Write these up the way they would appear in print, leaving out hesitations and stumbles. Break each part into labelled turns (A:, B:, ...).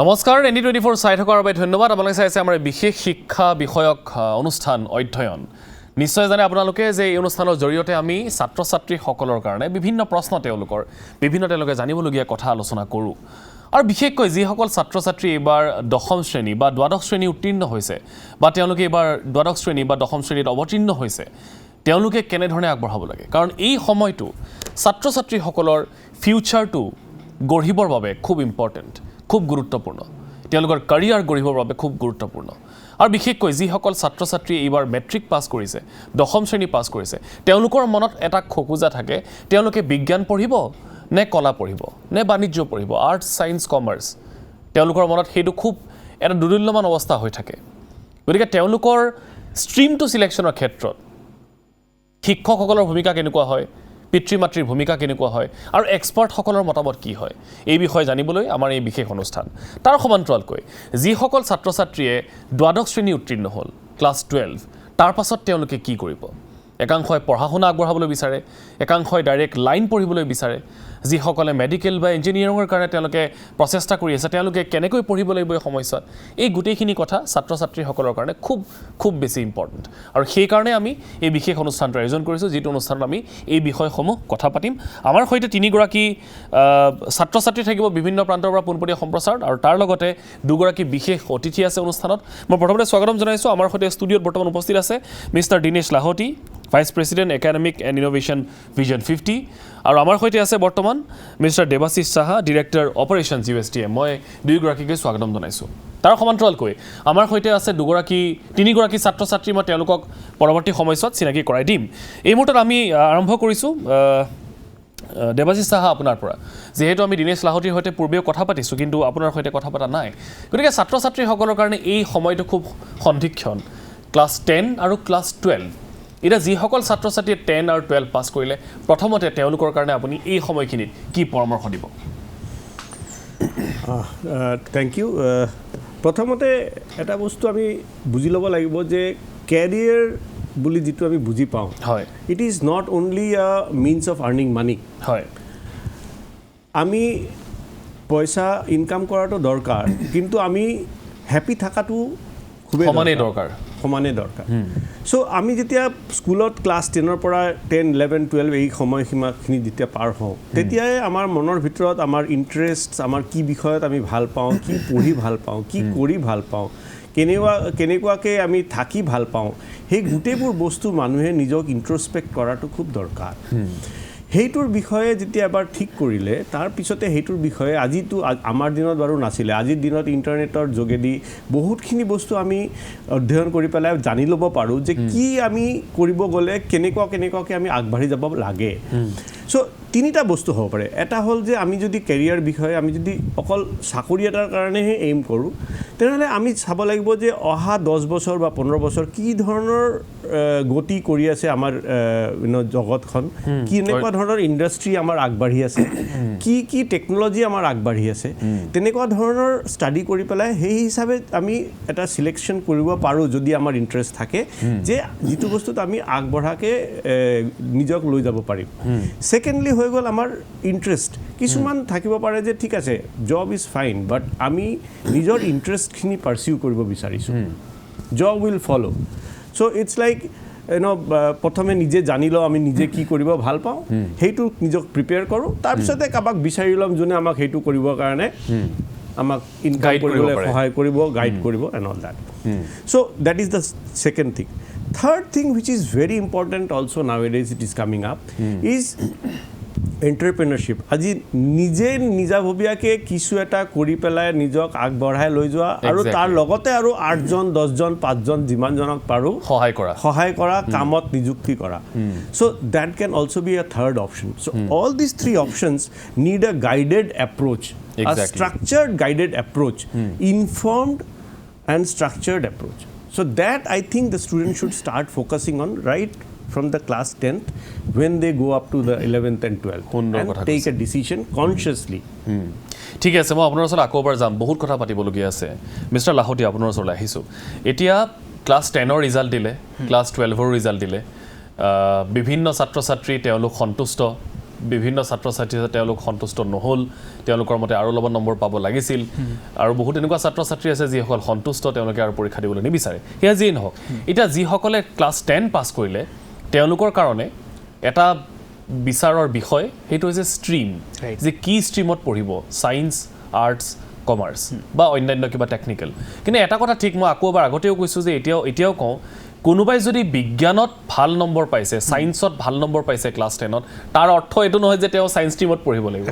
A: নমস্কাৰ ND24 চাই থকাৰ বাবে ধন্যবাদ আপোনালোকে চাইছে আমাৰ বিশেষ শিক্ষা বিষয়ক অনুষ্ঠান অধ্যয়ন নিশ্চয় জানে আপোনালোকে যে এই অনুষ্ঠানৰ জৰিয়তে আমি ছাত্ৰ ছাত্ৰী সকলৰ কাৰণে বিভিন্ন প্ৰশ্ন তেওঁলোকে জানিবলগীয়া কথা আলোচনা কৰোঁ আৰু বিশেষকৈ যি সকল ছাত্ৰ ছাত্ৰী এবাৰ দশম শ্ৰেণী বা দ্বাদশ শ্ৰেণী উত্তীৰ্ণ হৈছে বা তেওঁলোকে এবাৰ দ্বাদশ শ্ৰেণী বা দশম শ্ৰেণীত অৱতীৰ্ণ হৈছে তেওঁলোকে কেনে ধৰণে আগবঢ়াব লাগে কাৰণ এই সময়টো ছাত্ৰ ছাত্ৰী সকলৰ ফিউচাৰটো গঢ়িবৰ বাবে খুব ইম্পৰ্টেন্ট খুব গুৰুত্বপূৰ্ণ তেওঁলোকৰ ক্যাৰিয়াৰ গঢ়িবৰ বাবে খুব গুৰুত্বপূৰ্ণ আৰু বিশেষকৈ যি সকল ছাত্ৰ ছাত্ৰী এইবাৰ মেট্ৰিক পাছ কৰিছে দশম শ্ৰেণী পাছ কৰিছে তেওঁলোকৰ মনত এটা খোকোজা থাকে তেওঁলোকে বিজ্ঞান পঢ়িব নে কলা পঢ়িব নে বাণিজ্য পঢ়িব আৰ্টছ সায়েন্স কমাৰ্চ তেওঁলোকৰ মনত হেতু খুব এটা দুদুল্যমান অৱস্থা হৈ থাকে গতিকে তেওঁলোকৰ ষ্ট্ৰীমটো সিলেকশ্যনৰ ক্ষেত্ৰত শিক্ষকসকলৰ ভূমিকা কেনেকুৱা হয় পিতৃ মাতৃৰ ভূমিকা কেনেকুৱা হয় আৰু এক্সপাৰ্ট সকলৰ মতামত কি হয় এই বিষয়ে জানিবলৈ আমাৰ এই বিশেষ অনুষ্ঠান তাৰ সমান্তৰালকৈ যি সকল ছাত্ৰ ছাত্ৰীয়ে দ্বাদশ শ্ৰেণী উত্তীৰ্ণ হ'ল ক্লাছ 12 তাৰ পাছত তেওঁলোকে কি কৰিব একাংশই পঢ়া শুনা আগবঢ়াবলৈ বিচাৰে একাংশই ডাইৰেক্ট লাইন পঢ়িবলৈ বিচাৰে যি সকলে মেডিকেল বা ইঞ্জিনিয়াৰিঙৰ কাৰণে তেওঁলোকে প্ৰচেষ্টা কৰি আছে তেওঁলোকে কেনেকৈ পঢ়িব লাগিব এই সময়ছোৱাত এই গুটেইখিনি কথা ছাত্ৰ ছাত্ৰী সকলৰ কাৰণে খুব বেছি ইম্পৰ্টেন্ট আৰু সেই কাৰণে আমি এই বিশেষ অনুষ্ঠানটো আয়োজন কৰিছো যেটো অনুষ্ঠানত আমি এই বিষয়সমূহ কথা পাতিম আমাৰ সৈতে তিনিগৰাকী ছাত্ৰ ছাত্ৰী থাকিব বিভিন্ন প্ৰান্তৰ পৰা পোনপটীয়া সম্প্ৰচাৰ আৰু তাৰ লগতে দুগৰাকী বিশেষ অতিথি আছে অনুষ্ঠানত মই প্ৰথমতে স্বাগতম জনাইছো আমাৰ সৈতে ষ্টুডিঅত বৰ্তমান উপস্থিত আছে mister Dinesh Lahoti Vice President Academic and Innovation Vision 50 আৰু আমাৰ সৈতে আছে বৰ্তমান mister Debashish Saha Director Operations USTM মই দুইগৰাকীকে স্বাগতম জনাইছো তাৰ সমান্তৰালকৈ আমাৰ সৈতে আছে তিনিগৰাকী ছাত্ৰ ছাত্ৰী মই তেওঁলোকক পৰৱৰ্তী সময়ছোৱাত চিনাকি কৰাই দিম এই মুহূৰ্তত আমি আৰম্ভ কৰিছো দেৱাশিষ সাহা আপোনাৰ পৰা যেহেতু আমি দিনেশ লাহোটিৰ সৈতে পূৰ্বেও কথা পাতিছো কিন্তু আপোনাৰ সৈতে কথা পতা নাই গতিকে ছাত্ৰ ছাত্ৰী সকলৰ কাৰণে এই সময়টো খুব সন্ধিক্ষণ ক্লাছ 10 আৰু ক্লাছ 12 এটা যি সকল ছাত্ৰ ছাত্ৰীয়ে 10 আৰু 12 পাছ কৰিলে প্ৰথমতে তেওঁলোকৰ কাৰণে আপুনি এই সময়খিনিত কি পৰামৰ্শ দিব
B: থ্যাংক ইউ প্ৰথমতে এটা বস্তু আমি বুজি ল'ব লাগিব যে ক্যাৰিয়াৰ বুলি যেটো আমি বুজি পাওঁ
A: হয়
B: it is not only a means of earning money
A: হয়
B: আমি পইচা ইনকাম কৰাটো দৰকাৰ কিন্তু আমি হ্যাপি থাকাটো খুবেই সমানে দৰকাৰ সো আমি যেতিয়া স্কুলত ক্লাছ 10 ৰ পৰা 10 11 12 এই সময়সীমাখিনি যেতিয়া পাৰ হওঁ তেতিয়াই আমাৰ মনৰ ভিতৰত আমাৰ ইন্টাৰেষ্ট আমাৰ কি বিষয়ত আমি ভাল পাওঁ কি পঢ়ি ভাল পাওঁ কি কৰি ভাল পাওঁ কেনেকুৱাকে আমি থাকি ভাল পাওঁ সেই গুটেইবোৰ বস্তু মানুহে নিজক ইন্ট্ৰস্পেক্ট কৰাটো খুব দৰকাৰ হেইটোৰ বিষয়ে যেতিয়া এবাৰ ঠিক কৰিলে তাৰ পিছতে হেইটোৰ বিষয়ে আজিতো আমাৰ দিনত বাৰু নাছিলে আজিৰ দিনত ইন্টাৰনেটৰ যোগেদি বহুতখিনি বস্তু আমি অধ্যয়ন কৰি পেলাই জানি ল'ব পাৰো যে কি আমি কৰিব গলে কেনেকুৱাকে আমি আগবাঢ়ি যাব লাগে সো তিনিটা বস্তু হ'ব পাৰে এটা হ'ল যে আমি যদি ক্যাৰিয়াৰ বিষয়ে আমি যদি অকল চাকৰি এটাৰ কাৰণেহে এইম কৰো তেনেহলে আমি চাব লাগিব যে অহা 10 বছৰ বা 15 বছৰ কি ধৰণৰ গতি কৰি আছে আমাৰ জগতখন কি এনেকুৱা ধৰণৰ ইন্ডাষ্ট্ৰি আমাৰ আগবাঢ়ি আছে কি টেকনলজি আমাৰ আগবাঢ়ি আছে তেনেকুৱা ধৰণৰ ষ্টাডি কৰি পেলাই সেই হিচাপে আমি এটা সিলেকশন কৰিব পাৰো যদি আমাৰ ইন্টাৰেষ্ট থাকে যে যেটো বস্তুত আমি আগবঢ়াকে নিজক লৈ যাব পাৰিম সেকেন্ডলি হৈ গ'ল আমাৰ ইন্টাৰেষ্ট কিছুমান থাকিব পাৰে যে ঠিক আছে জব ইজ ফাইন বাট আমি নিজৰ ইন্টাৰেষ্টখিনি পাৰসিউ কৰিব বিচাৰিছো job will follow so it's like প্ৰথমে নিজে জানি লওঁ আমি নিজে কি কৰিব ভাল পাওঁ হেইটো নিজক প্ৰিপেয়াৰ কৰো তাৰ পিছতে কাবাক বিচাৰি লম যোনে আমাক হেইটো কৰিবৰ কাৰণে আমাক ইনকাম কৰিবলৈ সহায় কৰিব গাইড কৰিব and all that so that is the second thing third thing which is very important also nowadays it is coming up is entrepreneurship আজি নিজে নিজাভবিয়াকে কিছু এটা কৰি পেলাই নিজক আগবঢ়াই লৈ যোৱা আৰু তাৰ লগতে আৰু 8 জন 10 জন 5 জন যিমান জনক পাৰো সহায় কৰা কামত নিযুক্তি কৰা so that can also be a third option so all these three options need a guided approach a structured guided approach informed and structured approach so that I think the student should start focusing on right from the class 10th when they go up to the 11th and 12th and take a decision consciously
A: ঠিক আছে মই আপোনাৰ ওচৰত আকৌবাৰ যাম বহুত কথা পাতিবলগীয়া আছে মিস্টাৰ লাহোটি আপোনাৰ ওচৰলৈ আহিছো এতিয়া ক্লাছ 10 ৰ ৰিজাল্ট দিলে ক্লাছ 12 ৰ ৰিজাল্ট দিলে বিভিন্ন ছাত্ৰ ছাত্ৰী তেওঁলোক সন্তুষ্ট বিভিন্ন ছাত্ৰ ছাত্ৰী আছে তেওঁলোক সন্তুষ্ট নহ'ল, তেওঁলোকৰ মতে আৰু অলপমান নম্বৰ পাব লাগিছিল, আৰু বহুত এনেকুৱা ছাত্ৰ ছাত্ৰী আছে যিসকল সন্তুষ্ট, তেওঁলোকে আৰু পৰীক্ষা দিবলৈ নিবিচাৰে। সেয়া যিয়েই নহওক, এতিয়া যিসকলে ক্লাছ 10 পাছ কৰিলে তেওঁলোকৰ কাৰণে এটা বিচাৰৰ বিষয় সেইটো হৈছে ষ্ট্ৰীম, যে কি ষ্ট্ৰীমত পঢ়িব, ছায়েন্স, আৰ্টছ, কমাৰ্চ বা অন্যান্য কিবা টেকনিকেল। কিন্তু এটা কথা ঠিক, মই আকৌ এবাৰ আগতেও কৈছোঁ যে এতিয়াও কওঁ, কোনোবাই যদি বিজ্ঞানত ভাল নম্বৰ পাইছে, ছায়েন্সত ভাল নম্বৰ পাইছে ক্লাছ 10ত, তাৰ অৰ্থ এইটো নহয় যে তেওঁ ছায়েন্স ষ্ট্ৰীমত পঢ়িব লাগিব।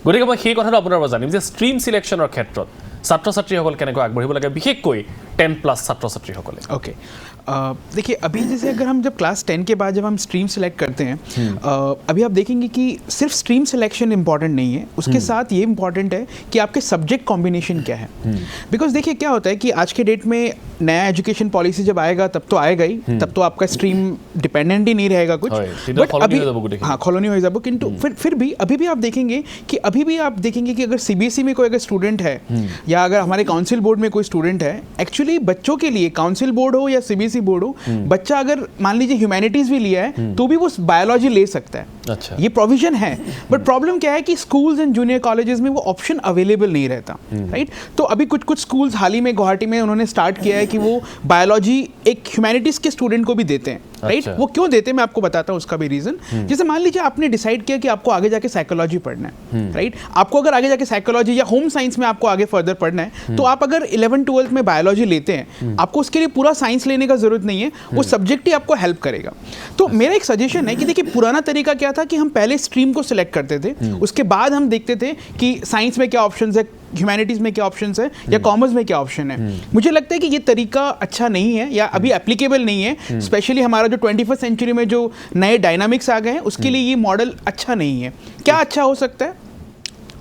A: গতিকে মই সেই কথাটো আপোনাৰ পৰা জানিম যে ষ্ট্ৰীম চিলেকশ্যনৰ ক্ষেত্ৰত ছাত্ৰ ছাত্ৰীসকল কেনেকৈ আগবাঢ়িব লাগে, বিশেষকৈ 10+ ছাত্ৰ ছাত্ৰীসকলে।
C: ओके देखिए, अभी जैसे अगर हम जब क्लास 10 के बाद जब हम स्ट्रीम सेलेक्ट करते हैं, अभी आप देखेंगे कि सिर्फ स्ट्रीम सिलेक्शन इंपॉर्टेंट नहीं है, उसके साथ ये इंपॉर्टेंट है कि आपके सब्जेक्ट कॉम्बिनेशन क्या है। बिकॉज देखिए क्या होता है कि आज के डेट में नया एजुकेशन पॉलिसी जब आएगा तब तो आएगा ही, तब तो आपका स्ट्रीम डिपेंडेंट ही नहीं रहेगा कुछ, बट अभी हाँ कॉलोनी हो जाएगा। किंतु फिर भी अभी भी आप देखेंगे कि अगर सीबीएसई में कोई अगर स्टूडेंट है या अगर हमारे काउंसिल बोर्ड में कोई स्टूडेंट है, एक्चुअली बच्चों के लिए काउंसिल बोर्ड हो या सीबीएसई बोर्ड हो, बच्चा अगर मान लीजिए ह्यूमैनिटीज भी लिया है तो भी वो बायोलॉजी ले सकता है।
A: अच्छा, ये
C: प्रोविजन है, बट प्रॉब्लम क्या है कि स्कूल्स एंड जूनियर कॉलेजेस में वो ऑप्शन अवेलेबल नहीं रहता, राइट। तो अभी कुछ स्कूल्स हाल ही में गुवाहाटी में उन्होंने स्टार्ट किया है कि वो बायोलॉजी एक ह्यूमैनिटीज के स्टूडेंट को भी देते हैं, राइट। वो क्यों देते हैं मैं आपको बताता हूँ उसका भी रीजन। जैसे मान लीजिए आपने डिसाइड किया कि आपको आगे जाके साइकोलॉजी पढ़ना है, राइट। आपको अगर आगे जाके साइकोलॉजी या होम साइंस में आपको आगे फर्दर पढ़ना है, तो आप अगर 11th-12th में बायोलॉजी लेते हैं, आपको उसके लिए पूरा साइंस लेने का जरूरत नहीं है, वो सब्जेक्ट ही आपको हेल्प करेगा। तो मेरा एक सजेशन है कि देखिए, पुराना तरीका क्या था कि हम पहले स्ट्रीम को सिलेक्ट करते थे, उसके बाद हम देखते थे कि साइंस में क्या ऑप्शंस है, ह्यूमैनिटीज में क्या ऑप्शंस है, या कॉमर्स में क्या ऑप्शन है। मुझे लगता है कि ये तरीका अच्छा नहीं है या अभी एप्लीकेबल नहीं है, स्पेशली हमारा जो 21st सेंचुरी में जो नए डायनामिक्स आ गए हैं उसके लिए ये मॉडल अच्छा नहीं है। क्या अच्छा हो सकता है,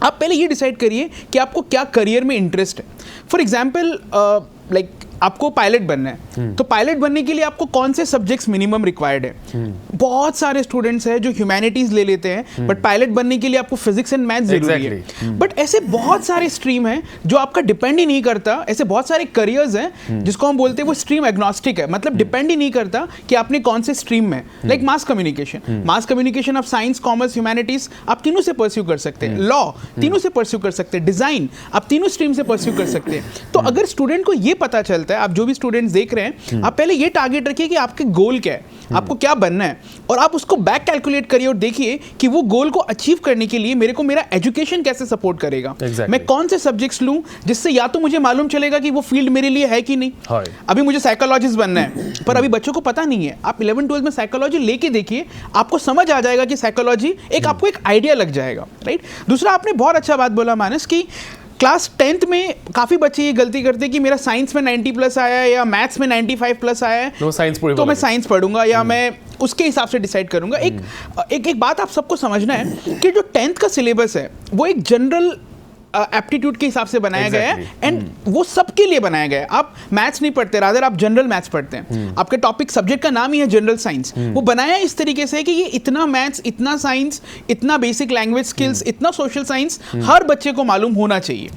C: आप पहले ये डिसाइड करिए कि आपको क्या करियर में इंटरेस्ट है। फॉर एग्जाम्पल लाइक आपको पायलट बनना है, तो पायलट बनने के लिए आपको कौन से सब्जेक्ट्स मिनिमम रिक्वायर्ड है। बहुत सारे स्टूडेंट्स हैं जो ह्यूमैनिटीज ले लेते हैं, बट पायलट बनने के लिए आपको फिजिक्स एंड मैथ्स जरूरी है। बट ऐसे बहुत सारे स्ट्रीम हैं जो आपका डिपेंड ही नहीं करता, ऐसे बहुत सारे करियर्स हैं जिसको हम बोलते हैं वो स्ट्रीम एग्नोस्टिक है, मतलब डिपेंड ही नहीं करता कि आपने कौन से स्ट्रीम में। लाइक मास कम्युनिकेशन आप साइंस, कॉमर्स, ह्यूमैनिटीज आप तीनों से परस्यू कर सकते हैं, लॉ तीनों से परस्यू कर सकते हैं, डिजाइन आप तीनों स्ट्रीम से परस्यू कर सकते हैं। तो अगर स्टूडेंट को ये पता चलता है, आप जो भी स्टूडेंट्स देख रहे हैं, आप पहले ये टारगेट रखिए कि आपके गोल क्या है, आपको क्या बनना है, और आप उसको बैक कैलकुलेट करिए और देखिए कि वो गोल को अचीव करने के लिए मेरे को मेरा एजुकेशन कैसे सपोर्ट करेगा। मैं कौन से सब्जेक्ट्स लूं जिससे या तो मुझे मालूम चलेगा कि वो फील्ड मेरे लिए है कि नहीं। अभी मुझे साइकोलॉजिस्ट बनना है, पर अभी बच्चों को पता नहीं है, आप 11th-12th में साइकोलॉजी लेके देखिए, आपको समझ आ जाएगा कि साइकोलॉजी आपको एक आइडिया लग जाएगा, राइट। दूसरा, आपने बहुत अच्छा बात बोला मानस की क्लास 10th में काफ़ी बच्चे ये गलती करते हैं कि मेरा साइंस में 90+ आया है या मैथ्स में 95+ आया है, तो मैं साइंस पढ़ूंगा या मैं उसके हिसाब से डिसाइड करूंगा। एक बात आप सबको समझना है कि जो 10th का सिलेबस है वो एक जनरल एप्टीट्यूड के हिसाब से बनाया गया है, एंड वो सबके लिए बनाया गया है। आप मैथ्स नहीं पढ़ते, रादर आप जनरल मैथ्स पढ़ते हैं, आपके टॉपिक सब्जेक्ट का नाम ही है जनरल साइंस। वो बनाया इस तरीके से कि ये इतना मैथ्स, इतना साइंस, इतना बेसिक लैंग्वेज स्किल्स, इतना सोशल साइंस हर बच्चे को मालूम होना चाहिए।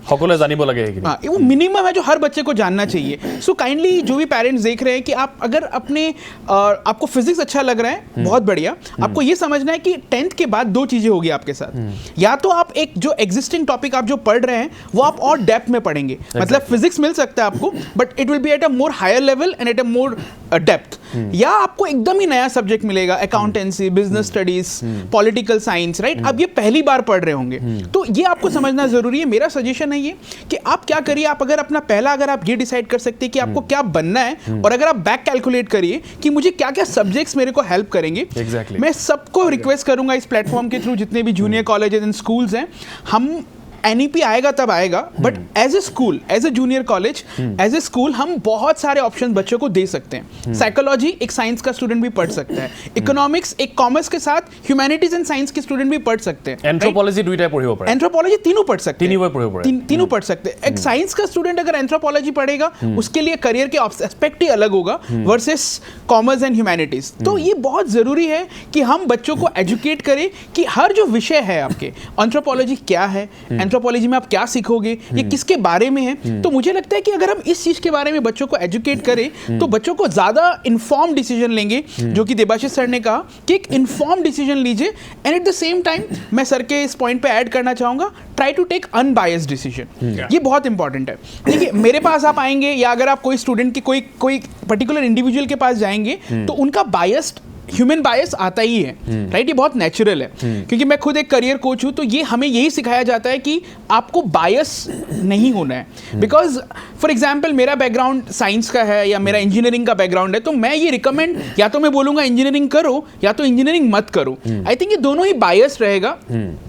C: वो मिनिमम है जो हर बच्चे को जानना चाहिए। सो काइंडली जो भी पेरेंट्स देख रहे हैं कि आप अगर अपने आपको फिजिक्स अच्छा लग रहा है, बहुत बढ़िया, आपको ये समझना है कि 10th के बाद दो चीजें होगी आपके साथ। या तो आप एक जो एग्जिस्टिंग टॉपिक आप जो पढ़ रहे हैं वो आप और डेप्थ में पढ़ेंगे, मतलब फिजिक्स मिल सकता है आपको, but it will be at a more higher level and at a more depth. या आपको एकदम ही नया सब्जेक्ट मिलेगा, accountancy, business studies, political science, right. अब ये पहली बार पढ़ रहे होंगे, तो ये आपको समझना जरूरी है। मेरा सजेशन है ये कि आप क्या करिए, आप अगर अपना पहला अगर आप ये डिसाइड कर सकते हैं कि आपको क्या बनना है, और अगर आप बैक कैलकुलेट करिए कि मुझे क्या क्या सब्जेक्ट्स मेरे को हेल्प करेंगे। मैं सबको रिक्वेस्ट करूंगा इस प्लेटफॉर्म के थ्रू, जितने भी जूनियर कॉलेजेस एंड स्कूल्स हैं, हम NEP आएगा तब आएगा, but as a school, as a junior college, as a school हम बहुत सारे ऑप्शन बच्चों को दे सकते हैं। साइकोलॉजी एक साइंस का स्टूडेंट भी पढ़ सकता है, इकोनॉमिक्स एक कॉमर्स के साथ ह्यूमैनिटीज एंड साइंस के स्टूडेंट भी पढ़ सकते हैं,
A: एंथ्रोपोलॉजी दुईटा पढ़िबो पारे,
C: एंथ्रोपोलॉजी तीनों पढ़ सकते हैं, तीनों पढ़ सकते हैं। एक साइंस का स्टूडेंट अगर एंथ्रोपोलॉजी पढ़ेगा, उसके लिए करियर के एस्पेक्ट ही अलग होगा वर्सेस कॉमर्स एंड ह्यूमैनिटीज। तो ये बहुत जरूरी है कि हम बच्चों को एजुकेट करें कि हर जो विषय है आपके, एंथ्रोपोलॉजी क्या है, एंथ्रोपोलॉजी में आप क्या सीखोगे, ये किसके बारे में है. तो मुझे लगता है कि अगर हम इस चीज़ के बारे में बच्चों को एजुकेट करें तो बच्चों को ज़्यादा इन्फॉर्म डिसीजन लेंगे, जो कि देबाशिष सर ने कहा कि एक इन्फॉर्म डिसीजन लीजिए. And at the same time मैं सर के इस पॉइंट पे ऐड करना चाहूँगा, try to take unbiased decision. ये बहुत इंपॉर्टेंट है. देखिए, मेरे पास आप आएंगे या अगर आप कोई स्टूडेंट के कोई पर्टिकुलर इंडिविजुअल के पास जाएंगे तो उनका बायस्ड ह्यूमन बायस आता ही है, राइट. ये बहुत नेचुरल है, क्योंकि मैं खुद एक करियर कोच हूँ, तो ये हमें यही सिखाया जाता है कि आपको बायस नहीं होना है. बिकॉज फॉर एग्जाम्पल मेरा बैकग्राउंड साइंस का है या मेरा इंजीनियरिंग का बैकग्राउंड है, तो मैं ये रिकमेंड या तो मैं बोलूँगा इंजीनियरिंग करो या तो इंजीनियरिंग मत करो. आई थिंक ये दोनों ही बायस रहेगा.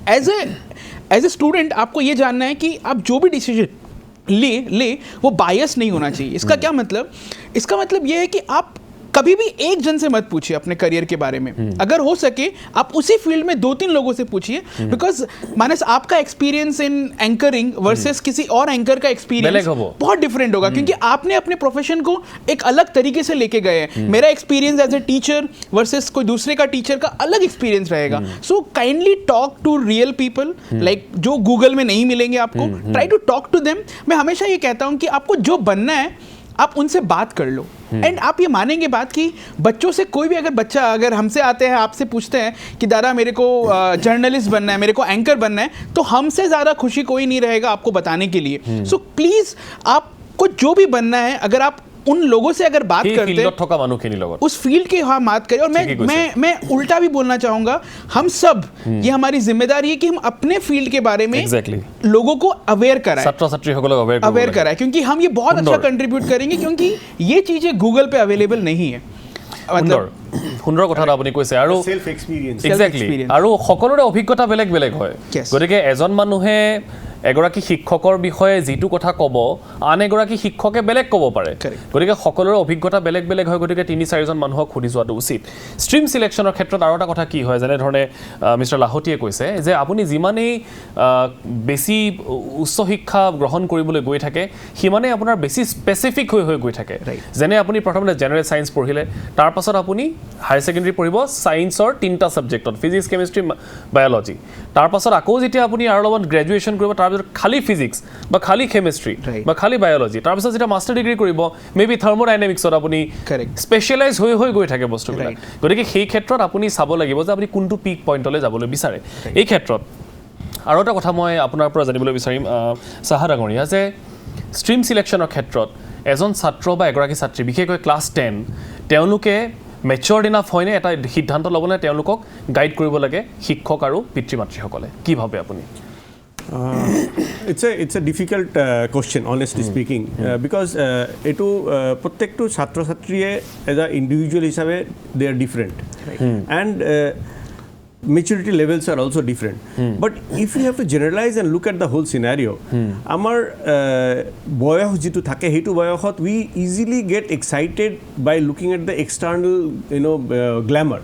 C: एज ए स्टूडेंट आपको ये जानना है कि आप जो भी डिसीजन ले वो बायस नहीं होना चाहिए. इसका क्या मतलब? इसका मतलब ये है कि आप कभी भी एक जन से मत पूछिए अपने करियर के बारे में. अगर हो सके आप उसी फील्ड में 2-3 लोगों से पूछिए. बिकॉज मानस आपका एक्सपीरियंस इन एंकरिंग वर्सेस किसी और एंकर का एक्सपीरियंस बहुत डिफरेंट होगा, क्योंकि आपने अपने प्रोफेशन को एक अलग तरीके से लेके गए हैं. मेरा experience as a teacher versus कोई दूसरे का टीचर का अलग एक्सपीरियंस रहेगा. So kindly talk to real people, like जो गूगल में नहीं मिलेंगे आपको. Try to talk to them. मैं हमेशा ये कहता हूँ कि आपको जो बनना है आप उनसे बात कर लो. एंड आप ये मानेंगे बात कि बच्चों से कोई भी अगर हमसे आते हैं, आपसे पूछते हैं कि दादा मेरे को जर्नलिस्ट बनना है, मेरे को एंकर बनना है, तो हमसे ज़्यादा खुशी कोई नहीं रहेगा आपको बताने के लिए. सो प्लीज़ आपको जो भी बनना है, अगर आप उन लोगों से अगर बात करते हैं उस फील्ड की हाँ बात करें. और मैं उल्टा भी बोलना चाहूँगा, हम सब ये हमारी जिम्मेदारी है कि हम अपने फील्ड के बारे में लोगों को अवेयर कराएं, अवेयर कराएं, क्योंकि हम ये बहुत अच्छा कंट्रीब्यूट करेंगे, क्योंकि ये चीज़ें गूगल पे अवेलेबल नहीं है.
A: সুন্দৰ কথা আপুনি কৈছে. আৰু এক্সেক্টলি, আৰু সকলোৰে অভিজ্ঞতা বেলেগ বেলেগ হয়. গতিকে এজন মানুহে এগৰাকী শিক্ষকৰ বিষয়ে যিটো কথা ক'ব, আন এগৰাকী শিক্ষকে বেলেগ ক'ব পাৰে. গতিকে সকলোৰে অভিজ্ঞতা বেলেগ বেলেগ হয়. গতিকে 3-4জন মানুহক সুধি যোৱাটো উচিত. ষ্ট্ৰীম চিলেকশ্যনৰ ক্ষেত্ৰত আৰু এটা কথা কি হয়, যেনেধৰণে মিষ্টাৰ লাহোটিয়ে কৈছে যে আপুনি যিমানেই বেছি উচ্চ শিক্ষা গ্ৰহণ কৰিবলৈ গৈ থাকে, সিমানেই আপোনাৰ বেছি স্পেচিফিক হৈ গৈ থাকে. যেনে আপুনি প্ৰথমতে জেনেৰেল ছায়েন্স পঢ়িলে, তাৰপাছত আপুনি হায়াৰ ছেকেণ্ডেৰী পঢ়িব ছায়েন্সৰ 3টা ছাবজেক্টত, ফিজিক্স, কেমেষ্ট্ৰি, বায়'লজি. তাৰপাছত আকৌ যেতিয়া আপুনি আৰু অলপমান গ্ৰেজুৱেশ্যন কৰিব, তাৰপিছত খালি ফিজিক্স বা খালি কেমেষ্ট্ৰি বা খালি বায়'লজি. তাৰপিছত যেতিয়া মাষ্টাৰ ডিগ্ৰী কৰিব, মেবি থাৰ্মোডাইনামিক্সত আপুনি স্পেচিয়েলাইজ হৈ গৈ থাকে বস্তুবিলাক. গতিকে সেই ক্ষেত্ৰত আপুনি চাব লাগিব যে আপুনি কোনটো পিক পইণ্টলৈ যাবলৈ বিচাৰে. এই ক্ষেত্ৰত আৰু এটা কথা মই আপোনাৰ পৰা জানিবলৈ বিচাৰিম চাহা ডাঙৰীয়া, যে ষ্ট্ৰীম চিলেকশ্যনৰ ক্ষেত্ৰত এজন ছাত্ৰ বা এগৰাকী ছাত্ৰী, বিশেষকৈ ক্লাছ 10, তেওঁলোকে মেচিয়ৰ্ড ইনাফ হয়নে এটা সিদ্ধান্ত ল'বলৈ তেওঁলোকক গাইড কৰিব লাগে শিক্ষক আৰু পিতৃ মাতৃসকলে? কি ভাবে আপুনি?
B: It's a difficult question, honestly speaking, because etu prottektu chhatro chhatriye as a individual hisabe they are different, and maturity levels are also different. But if you have to generalize and look at the whole scenario, amar boyoh jitu thake hetu boyohot we easily get excited by looking at the external glamour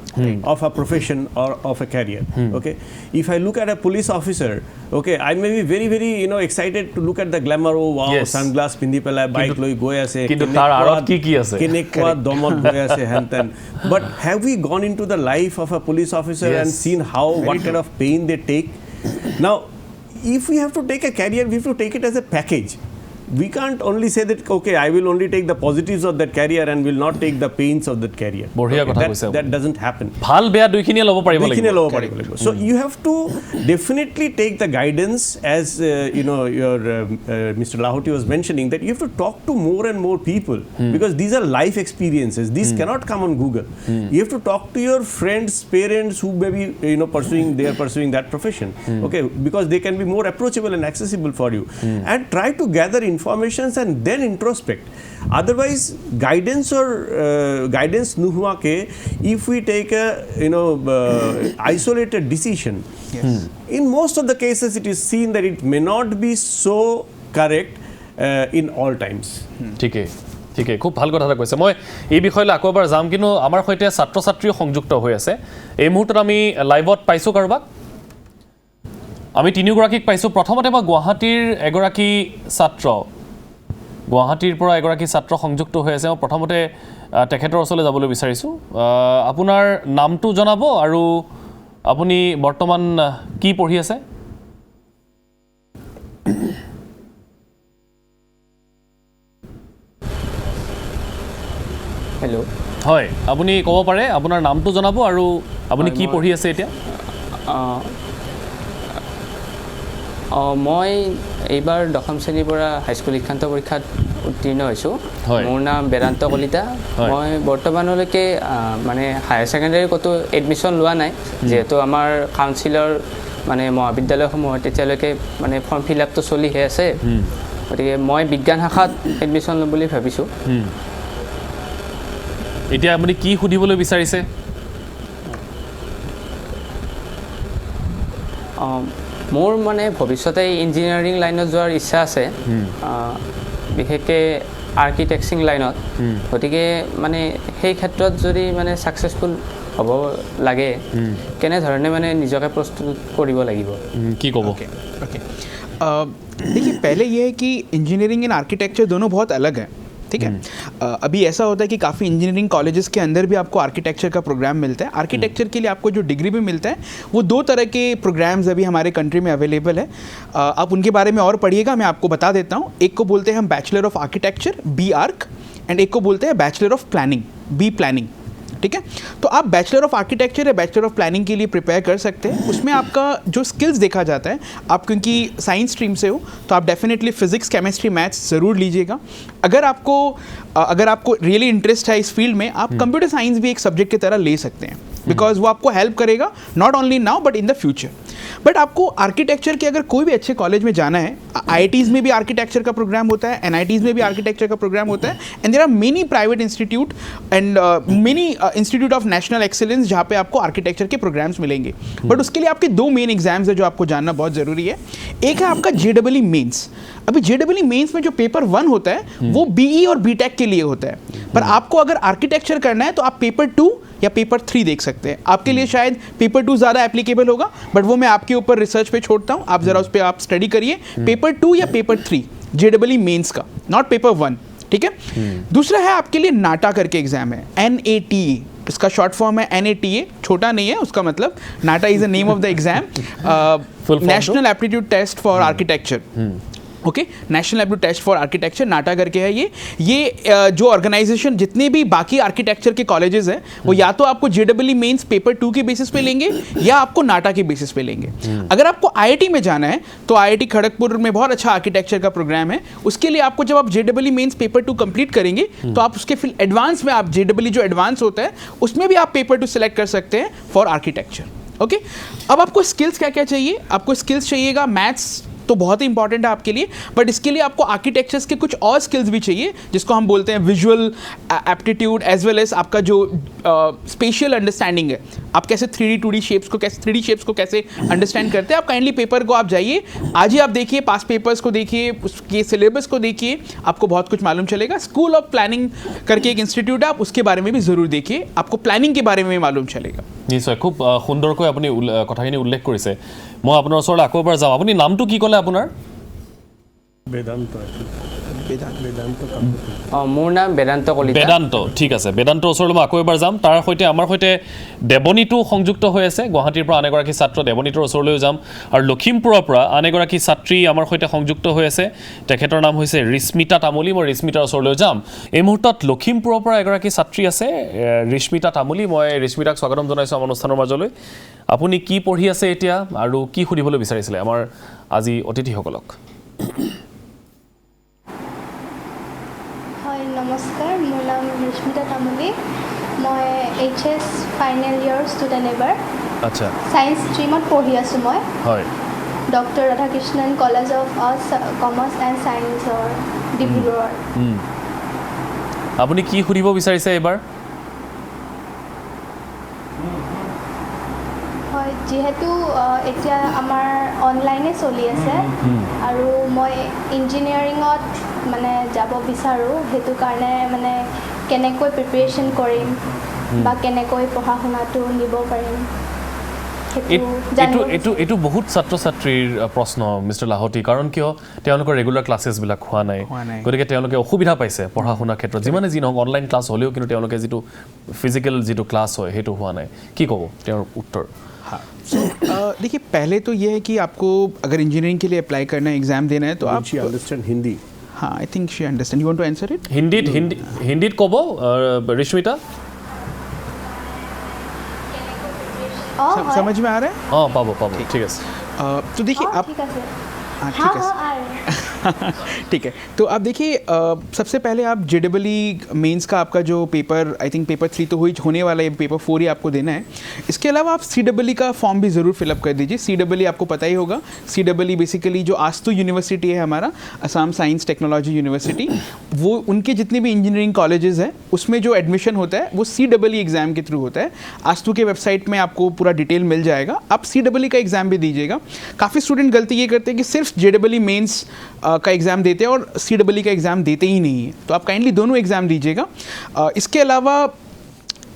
B: of a profession or of a career. Okay, if I look at a police officer, okay, I may be very very excited to look at the glamour. Oh wow, sunglass pindi pelai bike loi goi ase,
A: kintu tar arot ki ase,
B: kenekwa domot goi ase hanten. But have we gone into the life of a police officer and seen what kind of pain they take? Now, if we have to take a career, we have to take it as a package. We can't only say that, okay, I will only take the positives of that career and will not take the pains of that career. That doesn't happen. So you have to definitely take the guidance, as Mr. Lahoti was mentioning, that you have to talk to more and more people, because these are life experiences. These cannot come on Google. You have to talk to your friends, parents who may be pursuing that profession, okay, because they can be more approachable and accessible for you, and try to gather informations and then introspect. Otherwise, guidance nuhua ke, if we take a isolated decision, in most of the cases it is seen that it may not be so correct in all times.
A: ঠিকে ঠিকে, খুব ভাল কথা এটা কৈছে. মই এই বিষয়লৈ আকৌ এবাৰ যাম, কিন্তু আমাৰ সৈতে ছাত্ৰ ছাত্ৰীও সংযুক্ত হৈ আছে এই মুহূৰ্তত. আমি লাইভত পাইছোঁ কাৰোবাক? আমি 3গৰাকীক পাইছোঁ. প্ৰথমতে মই গুৱাহাটীৰ পৰা এগৰাকী ছাত্ৰ সংযুক্ত হৈ আছে. মই প্ৰথমতে তেখেতৰ ওচৰলৈ যাবলৈ বিচাৰিছোঁ. আপোনাৰ নামটো জনাব আৰু আপুনি বৰ্তমান কি পঢ়ি আছে?
D: হেল্ল'
A: হয় আপুনি ক'ব পাৰে আপোনাৰ নামটো জনাব আৰু আপুনি কি পঢ়ি আছে এতিয়া
D: মই এইবাৰ দশম শ্ৰেণীৰ পৰা হাইস্কুল শিক্ষান্ত পৰীক্ষাত উত্তীৰ্ণ হৈছোঁ মোৰ নাম বেদান্ত কলিতা মই বৰ্তমানলৈকে মানে হায়াৰ ছেকেণ্ডেৰী ক'তো এডমিশ্যন লোৱা নাই যিহেতু আমাৰ কাউন্সিলৰ মানে মহাবিদ্যালয়সমূহত এতিয়ালৈকে মানে ফৰ্ম ফিল আপটো চলিহে আছে গতিকে মই বিজ্ঞান শাখাত এডমিশ্যন ল'ম বুলি ভাবিছোঁ
A: এতিয়া আপুনি কি সুধিবলৈ বিচাৰিছে
D: মোৰ মানে ভৱিষ্যতে ইঞ্জিনিয়াৰিং লাইনত যোৱাৰ ইচ্ছা আছে বিশেষকৈ আৰ্কিটেক্সিং লাইনত গতিকে মানে সেই ক্ষেত্ৰত যদি মানে ছাকচেছফুল হ'ব লাগে কেনেধৰণে মানে নিজকে প্ৰস্তুত কৰিব লাগিব
A: কি ক'ব
C: देखिए पहले ये है कि इंजीनियरिंग एंड आर्किटेक्चर दोनों बहुत अलग हैं ठीक है अभी ऐसा होता है कि काफ़ी इंजीनियरिंग कॉलेजेस के अंदर भी आपको आर्किटेक्चर का प्रोग्राम मिलता है आर्किटेक्चर के लिए आपको जो डिग्री भी मिलता है वो 2 तरह के प्रोग्राम्स अभी हमारे कंट्री में अवेलेबल है आप उनके बारे में और पढ़िएगा मैं आपको बता देता हूँ एक को बोलते हैं हम bachelor of architecture BArch and एक को बोलते हैं bachelor of planning B planning ठीक है तो आप बैचलर ऑफ आर्किटेक्चर या बैचलर ऑफ प्लानिंग के लिए प्रिपेयर कर सकते हैं उसमें आपका जो स्किल्स देखा जाता है आप क्योंकि साइंस स्ट्रीम से हो तो आप डेफिनेटली फिजिक्स केमिस्ट्री मैथ्स ज़रूर लीजिएगा अगर आपको रियली इंटरेस्ट है इस फील्ड में आप कंप्यूटर साइंस भी एक सब्जेक्ट की तरह ले सकते हैं बिकॉज वो आपको हेल्प करेगा not only now but in the future but आपको आर्किटेक्चर के अगर कोई भी अच्छे कॉलेज में जाना है IITs में भी आर्किटेक्चर का प्रोग्राम होता है NITs में भी आर्किटेक्चर का प्रोग्राम होता है and there are many private institute and many institute of national excellence जहाँ पे आपको आर्किटेक्चर के प्रोग्राम्स मिलेंगे बट उसके लिए आपके 2 मेन एग्जाम्स है जो आपको जानना बहुत ज़रूरी है एक है आपका JEE मेंस अभी JEE मेंस में जो पेपर 1 होता है वो BE और BTech के लिए होता है पर आपको अगर आर्किटेक्चर करना है तो आप पेपर 2 या पेपर 3 देख सकते हैं आपके लिए शायद पेपर 2 ज़्यादा एप्लीकेबल होगा बट वो मैं आपके ऊपर रिसर्च पे छोड़ता हूँ आप ज़रा उस पर आप स्टडी करिए पेपर 2 या पेपर 3 JEE मेंस का नॉट पेपर 1 ठीक है दूसरा है आपके लिए नाटा करके एग्जाम है NATA इसका शॉर्ट फॉर्म है NATA छोटा नहीं है उसका मतलब NATA is the name of the exam national aptitude test for architecture okay national aptitude test for architecture NATA करके है ये जो ऑर्गेनाइजेशन जितने भी बाकी आर्किटेक्चर के कॉलेजेस हैं वो या तो आपको JEE मेंस पेपर 2 के बेसिस पे लेंगे या आपको नाटा के बेसिस पे लेंगे अगर आपको IIT में जाना है तो IIT खड़गपुर में बहुत अच्छा आर्किटेक्चर का प्रोग्राम है उसके लिए आपको जब आप JEE मेंस पेपर 2 कंप्लीट करेंगे तो आप उसके फिर एडवांस में आप JEE जो एडवांस होता है उसमें भी आप पेपर 2 सेलेक्ट कर सकते हैं फॉर आर्किटेक्चर ओके अब आपको स्किल्स क्या क्या चाहिए आपको स्किल्स चाहिएगा मैथ्स तो बहुत ही इंपॉर्टेंट है आपके लिए बट इसके लिए आपको आर्किटेक्चर्स के कुछ और स्किल्स भी चाहिए जिसको हम बोलते हैं visual aptitude as well as आपका जो स्पेशियल अंडरस्टैंडिंग है आप कैसे 3D 2D शेप्स को कैसे अंडरस्टैंड करते हैं आप काइंडली पेपर को आप जाइए आज ही आप देखिए पास पेपर्स को देखिए उसके सिलेबस को देखिए आपको बहुत कुछ मालूम चलेगा स्कूल ऑफ प्लानिंग करके एक इंस्टीट्यूट है आप उसके बारे में भी ज़रूर देखिए आपको प्लानिंग के बारे में भी मालूम चलेगा
A: নিশ্চয় খুব সুন্দৰকৈ আপুনি কথাখিনি উল্লেখ কৰিছে মই আপোনাৰ ওচৰলৈ আকৌ এবাৰ যাম আপুনি নামটো কি ক'লে আপোনাৰ
D: মোৰ নাম বেদান্ত কলিতা
A: বেদান্ত ঠিক আছে বেদান্ত ওচৰলৈ মই আকৌ এবাৰ যাম তাৰ সৈতে আমাৰ সৈতে দেৱনীটো সংযুক্ত হৈ আছে গুৱাহাটীৰ পৰা আন এগৰাকী ছাত্ৰ দেৱনীটোৰ ওচৰলৈ যাম আৰু লখিমপুৰৰ পৰা আন এগৰাকী ছাত্ৰী আমাৰ সৈতে সংযুক্ত হৈ আছে তেখেতৰ নাম হৈছে ৰিস্মিতা তামুলী মই ৰিস্মিতাৰ ওচৰলৈ যাম এই মুহূৰ্তত লখিমপুৰৰ পৰা এগৰাকী ছাত্ৰী আছে ৰিস্মিতা তামুলী মই ৰিস্মিতাক স্বাগতম জনাইছোঁ আমাৰ অনুষ্ঠানৰ মাজলৈ আপুনি কি পঢ়ি আছে এতিয়া আৰু কি সুধিবলৈ বিচাৰিছিলে আমাৰ আজি অতিথিসকলক
E: নমস্কাৰ মোৰ নাম ৰিস্মিতা তামুলী মই HS ফাইনেল ইয়াৰ ষ্টুডেণ্ট এবাৰ
A: আচ্ছা
E: সায়েন্স ষ্ট্ৰীমত পঢ়ি আছোঁ মই
A: হয়
E: doctor Radhakrishnan college of arts commerce and ছায়েন্সৰ ডিব্ৰুগড়ৰ
A: আপুনি কি সুধিব বিচাৰিছে এবাৰ
E: হয় যিহেতু এতিয়া আমাৰ অনলাইনে চলি আছে আৰু মই ইঞ্জিনিয়াৰিঙত মানে যাব বিচাৰোঁ সেইটো কাৰণে মানে কেনেকৈ প্ৰিপাৰেশ্যন কৰিম বা কেনেকৈ পঢ়া শুনাটো নিব পাৰিম
A: এইটো বহুত ছাত্ৰ ছাত্ৰীৰ প্ৰশ্ন মিষ্টাৰ লাহোটি কাৰণ কিয় তেওঁলোকৰ ৰেগুলাৰ ক্লাছেছবিলাক হোৱা নাই গতিকে তেওঁলোকে অসুবিধা পাইছে পঢ়া শুনাৰ ক্ষেত্ৰত যিমানে যি নহওক অনলাইন ক্লাছ হ'লেও কিন্তু তেওঁলোকে যিটো ফিজিকেল যিটো ক্লাছ হয় সেইটো হোৱা নাই কি ক'ব তেওঁৰ উত্তৰ
C: हाँ देखिए पहले तो ये है कि आपको अगर इंजीनियरिंग के लिए अप्लाई करना है एग्ज़ाम देना है तो आप
B: अंडरस्टैंड हिंदी
C: हाँ, I think she understand. You want to answer it?
A: হিন্দীত ক'ব ৰিশ্মিতা
C: समझ में आ रहा है?
A: অঁ পাব ঠিক আছে
C: तो देखिए आप
E: ঠিক আছে
C: हाँ,
E: हाँ
C: ठीक है
E: हाँ आ रहे हैं
C: ठीक है, तो आप देखिए सबसे पहले आप JEE मेंस का आपका जो पेपर, आई थिंक पेपर 3 तो होने वाला है, पेपर 4 ही आपको देना है। इसके अलावा आप CEE का फॉर्म भी ज़रूर फिलअप कर दीजिए। CEE आपको पता ही होगा, CEE बेसिकली जो आस्तु यूनिवर्सिटी है हमारा, असम साइंस टेक्नोलॉजी यूनिवर्सिटी, वो उनके जितने भी इंजीनियरिंग कॉलेजेस हैं उसमें जो एडमिशन होता है वो CEE एग्ज़ाम के थ्रू होता है। आस्तु के वेबसाइट में आपको पूरा डिटेल मिल जाएगा, आप CEE का एग्ज़ाम भी दीजिएगा। काफ़ी स्टूडेंट गलती ये करते हैं कि सिर्फ JEE मेंस का एग्ज़ाम देते हैं और CEE का एग्ज़ाम देते ही नहीं है, तो आप काइंडली दोनों एग्ज़ाम दीजिएगा। इसके अलावा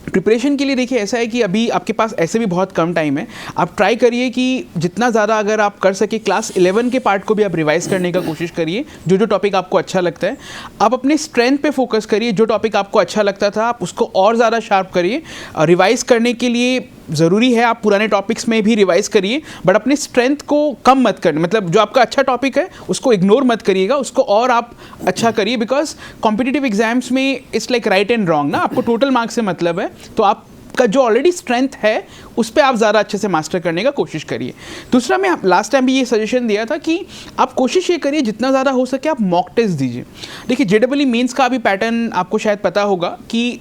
C: प्रिपरेशन के लिए देखिए ऐसा है कि अभी आपके पास ऐसे भी बहुत कम टाइम है, आप ट्राई करिए कि जितना ज़्यादा अगर आप कर सके क्लास 11 के पार्ट को भी आप रिवाइज़ करने का कोशिश करिए, जो टॉपिक आपको अच्छा लगता है। आप अपने स्ट्रेंथ पे फोकस करिए, जो टॉपिक आपको अच्छा लगता था आप उसको और ज़्यादा शार्प करिए। रिवाइज़ करने के लिए ज़रूरी है आप पुराने टॉपिक्स में भी रिवाइज़ करिए, बट अपने स्ट्रेंथ को कम मत करना, मतलब जो आपका अच्छा टॉपिक है उसको इग्नोर मत करिएगा, उसको और आप अच्छा करिए। बिकॉज कॉम्पिटिटिव एग्जाम्स में it's like right and wrong ना, आपको टोटल मार्क्स से मतलब है, तो आपका जो ऑलरेडी स्ट्रेंथ है उस पर आप ज़्यादा अच्छे से मास्टर करने का कोशिश करिए। दूसरा, मैं लास्ट टाइम भी ये सजेशन दिया था कि आप कोशिश ये करिए जितना ज़्यादा हो सके आप मॉक टेस्ट दीजिए। देखिए JEE मेंस का भी पैटर्न आपको शायद पता होगा कि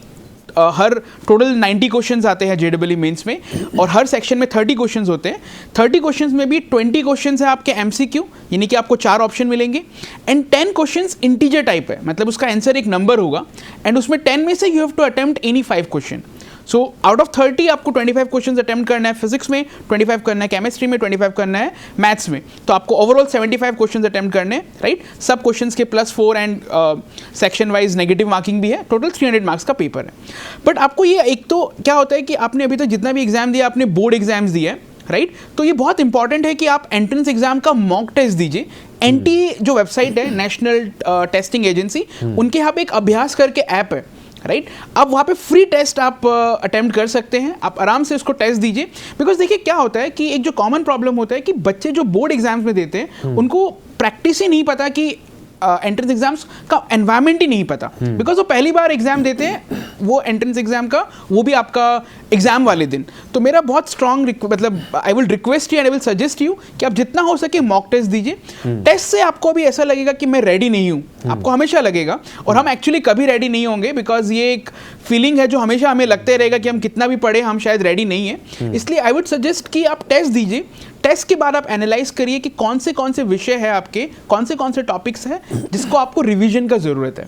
C: हर टोटल 90 क्वेश्चंस आते हैं JEE मेंस में, और हर सेक्शन में 30 क्वेश्चंस होते हैं। 30 क्वेश्चंस में भी 20 क्वेश्चंस है आपके MCQ, यानी कि आपको 4 ऑप्शन मिलेंगे, एंड 10 क्वेश्चंस इंटीजर टाइप है, मतलब उसका आंसर एक नंबर होगा, एंड उसमें 10 में से you have to attempt any 5 question. So out of 30 आपको 25 क्वेश्चंस अटेम्प्ट करना है फिजिक्स में, 25 करना है केमिस्ट्री में, 25 करना है मैथ्स में, तो आपको ओवरऑल 75 क्वेश्चंस अटेम्प्ट करने हैं, राइट। सब क्वेश्चंस के +4 and section wise negative marking भी है, टोटल 300 मार्क्स का पेपर है। बट आपको ये एक तो क्या होता है कि आपने अभी तक जितना भी एग्जाम दिया आपने बोर्ड एग्जाम्स दिए हैं, राइट, तो ये बहुत इंपॉर्टेंट है कि आप एंट्रेंस एग्जाम का मॉक टेस्ट दीजिए। NT जो वेबसाइट है, नेशनल टेस्टिंग एजेंसी, उनके यहाँ पे एक अभ्यास करके ऐप है, राइट। आप वहाँ पे फ्री टेस्ट आप अटेम्प्ट कर सकते हैं, आप आराम से उसको टेस्ट दीजिए। बिकॉज देखिए क्या होता है कि एक जो कॉमन प्रॉब्लम होता है कि बच्चे जो बोर्ड एग्जाम्स में देते हैं उनको प्रैक्टिस ही नहीं पता कि एंट्रेंस एग्जाम्स का एनवायरनमेंट ही नहीं पता, बिकॉज वो पहली बार एग्जाम देते हैं वो एंट्रेंस एग्जाम का, वो भी आपका एग्जाम वाले दिन। तो मेरा बहुत स्ट्रॉन्ग मतलब I will request you and I will suggest you कि आप जितना हो सके मॉक टेस्ट दीजिए। टेस्ट से आपको भी ऐसा लगेगा कि मैं रेडी नहीं हूँ, आपको हमेशा लगेगा, और हम एक्चुअली कभी रेडी नहीं होंगे, बिकॉज ये एक फीलिंग है जो हमेशा हमें लगते रहेगा कि हम कितना भी पढ़े हम शायद रेडी नहीं है। इसलिए आई वुड सजेस्ट कि आप टेस्ट दीजिए, टेस्ट के बाद आप एनालाइज करिए कि कौन से विषय है आपके, कौन से टॉपिक्स हैं जिसको आपको रिवीजन का जरूरत है,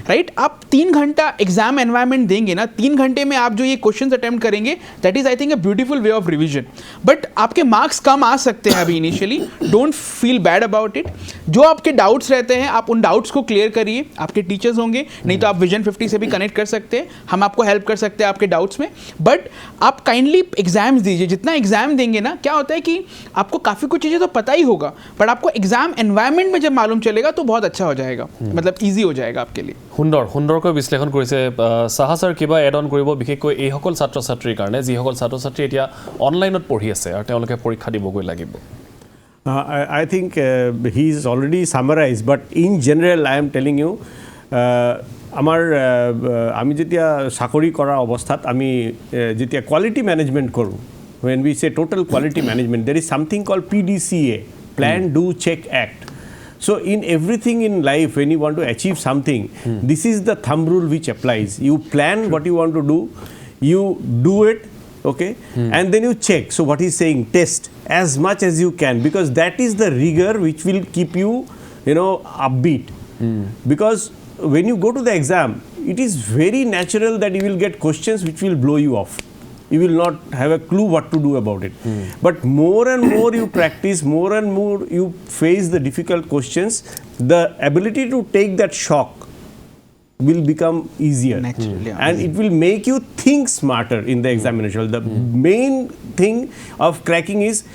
C: राइट। आप 3 घंटा एग्जाम एनवायरनमेंट देंगे ना, 3 घंटे में आप जो ये क्वेश्चंस अटेम्प्ट करेंगे, that is I think a beautiful way of revision. But आपके मार्क्स कम आ सकते हैं अभी initially, don't feel bad about it. जो आपके डाउट्स रहते हैं आप उन डाउट्स को क्लियर करिए, आपके टीचर्स होंगे, नहीं तो आप विजन 50 से भी कनेक्ट कर सकते हैं, हम आपको हेल्प कर सकते हैं आपके डाउट्स में। बट आप काइंडली एग्जाम्स दीजिए, जितना एग्जाम देंगे ना, क्या होता है कि आपको काफ़ी कुछ चीज़ें तो पता ही होगा, बट आपको एग्जाम एनवायरनमेंट में जब मालूम चलेगा तो बहुत अच्छा हो जाएगा, मतलब इजी हो जाएगा आपके लिए।
A: সুন্দৰকৈ বিশ্লেষণ কৰিছে সাহা ছাৰ। কিবা এড অন কৰিব বিশেষকৈ এইসকল ছাত্ৰ ছাত্ৰীৰ কাৰণে যিসকল ছাত্ৰ ছাত্ৰী এতিয়া অনলাইনত পঢ়ি আছে আৰু তেওঁলোকে পৰীক্ষা দিবগৈ লাগিব?
B: I think he is already summarized, but in general I am telling you, আমাৰ আমি যেতিয়া চাকৰি কৰা অৱস্থাত আমি যেতিয়া কোৱালিটি মেনেজমেণ্ট কৰোঁ, when we say total quality management, there is something called PDCA, plan, do, check, act. So in everything in life, when you want to achieve something, this is the thumb rule which applies. You plan what you want to do, you do it, okay, and then you check. So what he's saying, test as much as you can, because that is the rigor which will keep you, upbeat. Because when you go to the exam, it is very natural that you will get questions which will blow you off. You will not have a clue what to do about it. But more and more you practice, more and more you face the difficult questions, the ability to take that shock will become easier.
C: Naturally, yeah.
B: And it will make you think smarter in the examination. The main thing of cracking is,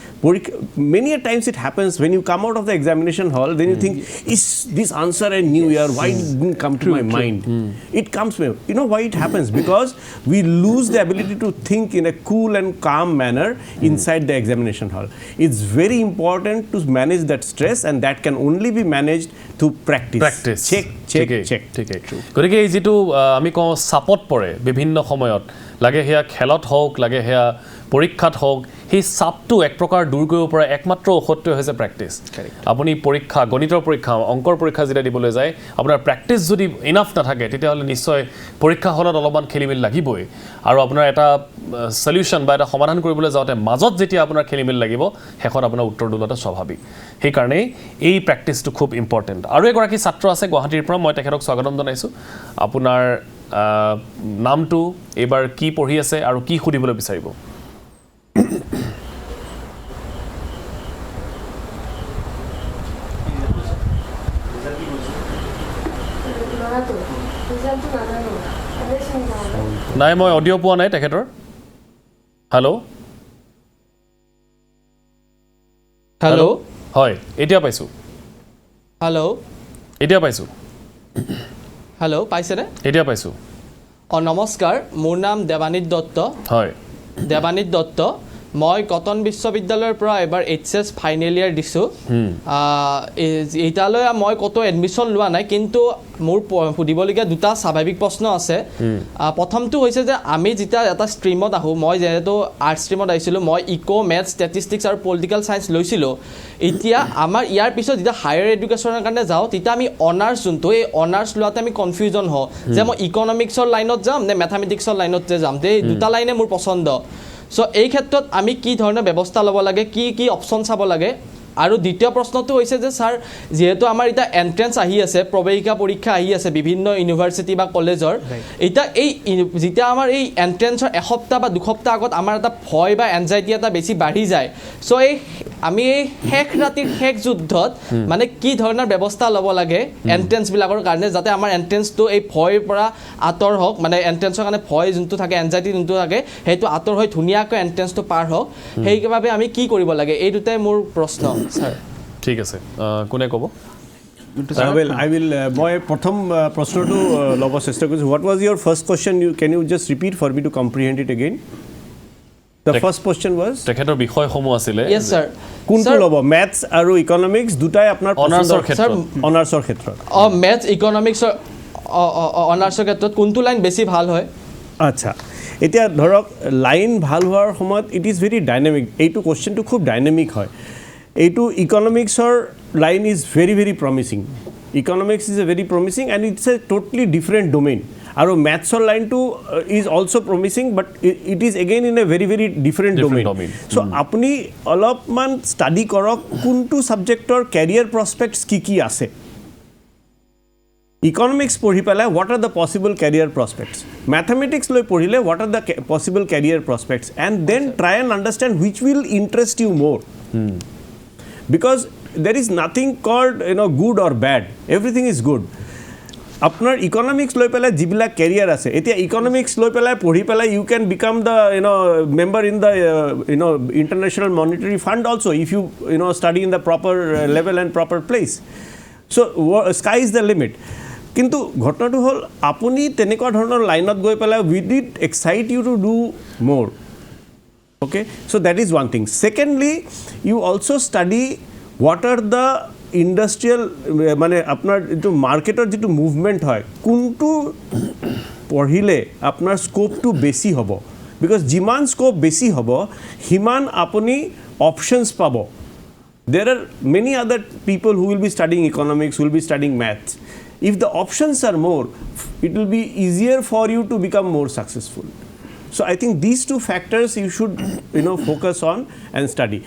B: many a times it happens when you come out of the examination hall, then you think, is this answer I knew here? Why it didn't come to my mind? It comes, you know why it happens? Because we lose the ability to think in a cool and calm manner inside the examination hall. It's very important to manage that stress, and that can only be managed through practice. Check.
A: ঠিকেই গতিকে এই যিটো আমি কওঁ চাপত পৰে বিভিন্ন সময়ত, লাগে সেয়া খেলত হওক, লাগে সেয়া পৰীক্ষাত হওক, সেই চাপটো এক প্ৰকাৰ দূৰ কৰিব পৰা একমাত্ৰ ঔষধটোৱে হৈছে প্ৰেক্টিছ। আপুনি পৰীক্ষা, গণিতৰ পৰীক্ষা, অংকৰ পৰীক্ষা যেতিয়া দিবলৈ যায়, আপোনাৰ প্ৰেক্টিছ যদি ইনাফ নাথাকে, তেতিয়াহ'লে নিশ্চয় পৰীক্ষা হলত অলপমান খেলিমেলি লাগিবই। আৰু আপোনাৰ এটা সলিউশ্যন বা এটা সমাধান কৰিবলৈ যাওঁতে মাজত যেতিয়া আপোনাৰ খেলিমেলি লাগিব, শেষত আপোনাৰ উত্তৰ ওলোৱাটো স্বাভাৱিক। সেইকাৰণেই এই প্ৰেক্টিছটো খুব ইম্পৰ্টেণ্ট। আৰু এগৰাকী ছাত্ৰ আছে গুৱাহাটীৰ পৰা, মই তেখেতক স্বাগতম জনাইছোঁ। আপোনাৰ নামটো, এইবাৰ কি পঢ়ি আছে আৰু কি সুধিবলৈ বিচাৰিব? নাই, মই অডিঅ' পোৱা নাই তেখেতৰ। হেল্ল'
F: হেল্ল'
A: হয়, এতিয়া পাইছোঁ।
F: হেল্ল'
A: এতিয়া পাইছোঁ।
F: হেল্ল' পাইছেনে?
A: এতিয়া পাইছোঁ।
F: নমস্কাৰ, মোৰ নাম দেৱানীত দত্ত।
A: হয়,
F: দেৱানীত দত্ত। মই কটন বিশ্ববিদ্যালয়ৰ পৰা এবাৰ HS ফাইনেল ইয়াৰ দিছোঁ। এতিয়ালৈ মই ক'তো এডমিশ্যন লোৱা নাই, কিন্তু মোৰ সুধিবলগীয়া দুটা স্বাভাৱিক প্ৰশ্ন আছে। প্ৰথমটো হৈছে যে আমি যেতিয়া এটা ষ্ট্ৰীমত আহোঁ, মই যিহেতু আৰ্টছ ষ্ট্ৰীমত আহিছিলোঁ, মই মেথছ, ষ্টেটিষ্টিক্স আৰু পলিটিকেল ছায়েন্স লৈছিলোঁ। এতিয়া আমাৰ ইয়াৰ পিছত যেতিয়া হায়াৰ এডুকেশ্যনৰ কাৰণে যাওঁ, তেতিয়া আমি অনাৰ্ছ যোনটো, এই অনাৰ্ছ লোৱাতে আমি কনফিউজন হওঁ যে মই ইকনমিক্সৰ লাইনত যাম নে মেথামেটিক্সৰ লাইনত যে যাম। এই দুটা লাইনে মোৰ পচন্দ। চ' এই ক্ষেত্ৰত আমি কি ধৰণৰ ব্যৱস্থা ল'ব লাগে, কি অপশ্যন চাব লাগে? আৰু দ্বিতীয় প্ৰশ্নটো হৈছে যে ছাৰ, যিহেতু আমাৰ এতিয়া এণ্ট্ৰেঞ্চ আহি আছে, প্ৰৱেশিকা পৰীক্ষা আহি আছে বিভিন্ন ইউনিভাৰ্চিটি বা কলেজৰ, এতিয়া যেতিয়া আমাৰ এই এণ্ট্ৰেঞ্চৰ এসপ্তাহ বা দুসপ্তাহ আগত আমাৰ এটা ভয় বা এনজাইটি এটা বেছি বাঢ়ি যায়। চ' আমি এই শেষ ৰাতিৰ শেষ যুদ্ধত মানে কি ধৰণৰ ব্যৱস্থা ল'ব লাগে এণ্ট্ৰেঞ্চবিলাকৰ কাৰণে, যাতে আমাৰ এণ্ট্ৰেঞ্চটো এই ভয়ৰ পৰা আঁতৰ হওক, মানে এণ্ট্ৰেঞ্চৰ কাৰণে ভয় যোনটো থাকে, এনজাইটি যোনটো থাকে, সেইটো আঁতৰ হৈ ধুনীয়াকৈ এণ্ট্ৰেঞ্চটো পাৰ হওক। সেইবাবে আমি কি কৰিব লাগে? এই দুটাই মোৰ প্ৰশ্ন ছাৰ।
A: ঠিক আছে, কোনে ক'ব?
B: I will. মই প্ৰথম প্ৰশ্নটো ল'ব চেষ্টা কৰিছোঁ। What was your first question? Can you just repeat for me to comprehend it again? The first question was?
A: তেখেতৰ বিষয়সমূহ আছিলে।
F: Yes sir.
B: কোনটো ল'ব? মেথছ আৰু ইকনমিক্স দুটাই আপোনাৰ
A: অনাৰ্ছৰ ক্ষেত্ৰত।
B: অনাৰ্ছৰ ক্ষেত্ৰত।
F: মেথছ, ইকনমিক্সৰ অনাৰ্ছৰ ক্ষেত্ৰত কোনটো লাইন বেছি ভাল হয়?
B: আচ্ছা, এতিয়া ধৰক লাইন ভাল হোৱাৰ সময়ত ইট ইজ ভেৰি ডাইনামিক। এইটো কুৱেশ্যনটো খুব ডাইনামিক হয়। এইটো ইকনমিক্সৰ line is very very promising. Economics is a very promising and it's a totally different domain. আৰু মেথছৰ লাইনটো is also' promising, but it is again in a very very different domain. So' আপুনি অলপমান study কৰক কোনটো ছাবজেক্টৰ career প্ৰস্পেক্টছ কি আছে। Economics পঢ়ি পেলাই what are the possible career prospects, mathematics লৈ পঢ়িলে what are the possible career prospects, and then try and understand which will interest you more. Because there is nothing called good or bad, everything is good. আপোনাৰ economics লৈ পেলাই যিবিলাক career আছে, এতিয়া economics লৈ পেলাই পঢ়ি পেলাই you can become the member in the international monetary fund also' if you study in the proper level and proper place. So' sky is the limit. কিন্তু ঘটনাটো হ'ল আপুনি তেনেকুৱা ধৰণৰ লাইনত গৈ পেলাই with it excite you to do more. Okay, so that is one thing. Secondly, you also study what are the industrial মানে আপোনাৰ যিটো মাৰ্কেটৰ যিটো মুভমেণ্ট হয়, কোনটো পঢ়িলে আপোনাৰ স্কোপটো বেছি হ'ব। বিকজ যিমান স্কোপ বেছি হ'ব সিমান আপুনি অপশ্যনছ পাব। There are many other people who will be studying economics, who will be studying maths. If the options are more, it will be easier for you to become more successful. So I think these two factors you should focus on and study.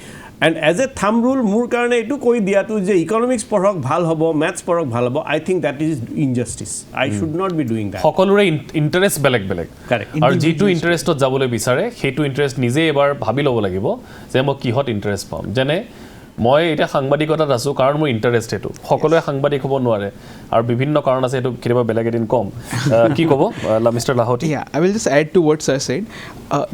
B: And as a thumb rule, মোৰ কাৰণে এইটো কৈ দিয়াটো যে economics পঢ়ক ভাল হ'ব, maths পঢ়ক ভাল হ'ব, I think that is injustice. I should not be doing that.
A: সকলোৰে ইণ্টাৰেষ্ট বেলেগ বেলেগ।
B: Correct.
A: আৰু যিটো ইণ্টাৰেষ্টত যাবলৈ বিচাৰে সেইটো ইণ্টাৰেষ্ট নিজে এবাৰ ভাবি ল'ব লাগিব যে মই কিহত ইণ্টাৰেষ্ট পাম। যেনে মই এতিয়া সাংবাদিকতাত আছোঁ কাৰণ মোৰ ইণ্টাৰেষ্ট সেইটো সকলোৱে সাংবাদিক হ'ব নোৱাৰে আৰু বিভিন্ন কাৰণ আছে সেইটো কেতিয়াবা বেলেগ এদিন কম কি ক'ব mister Lahoti
C: I will just add to what sir said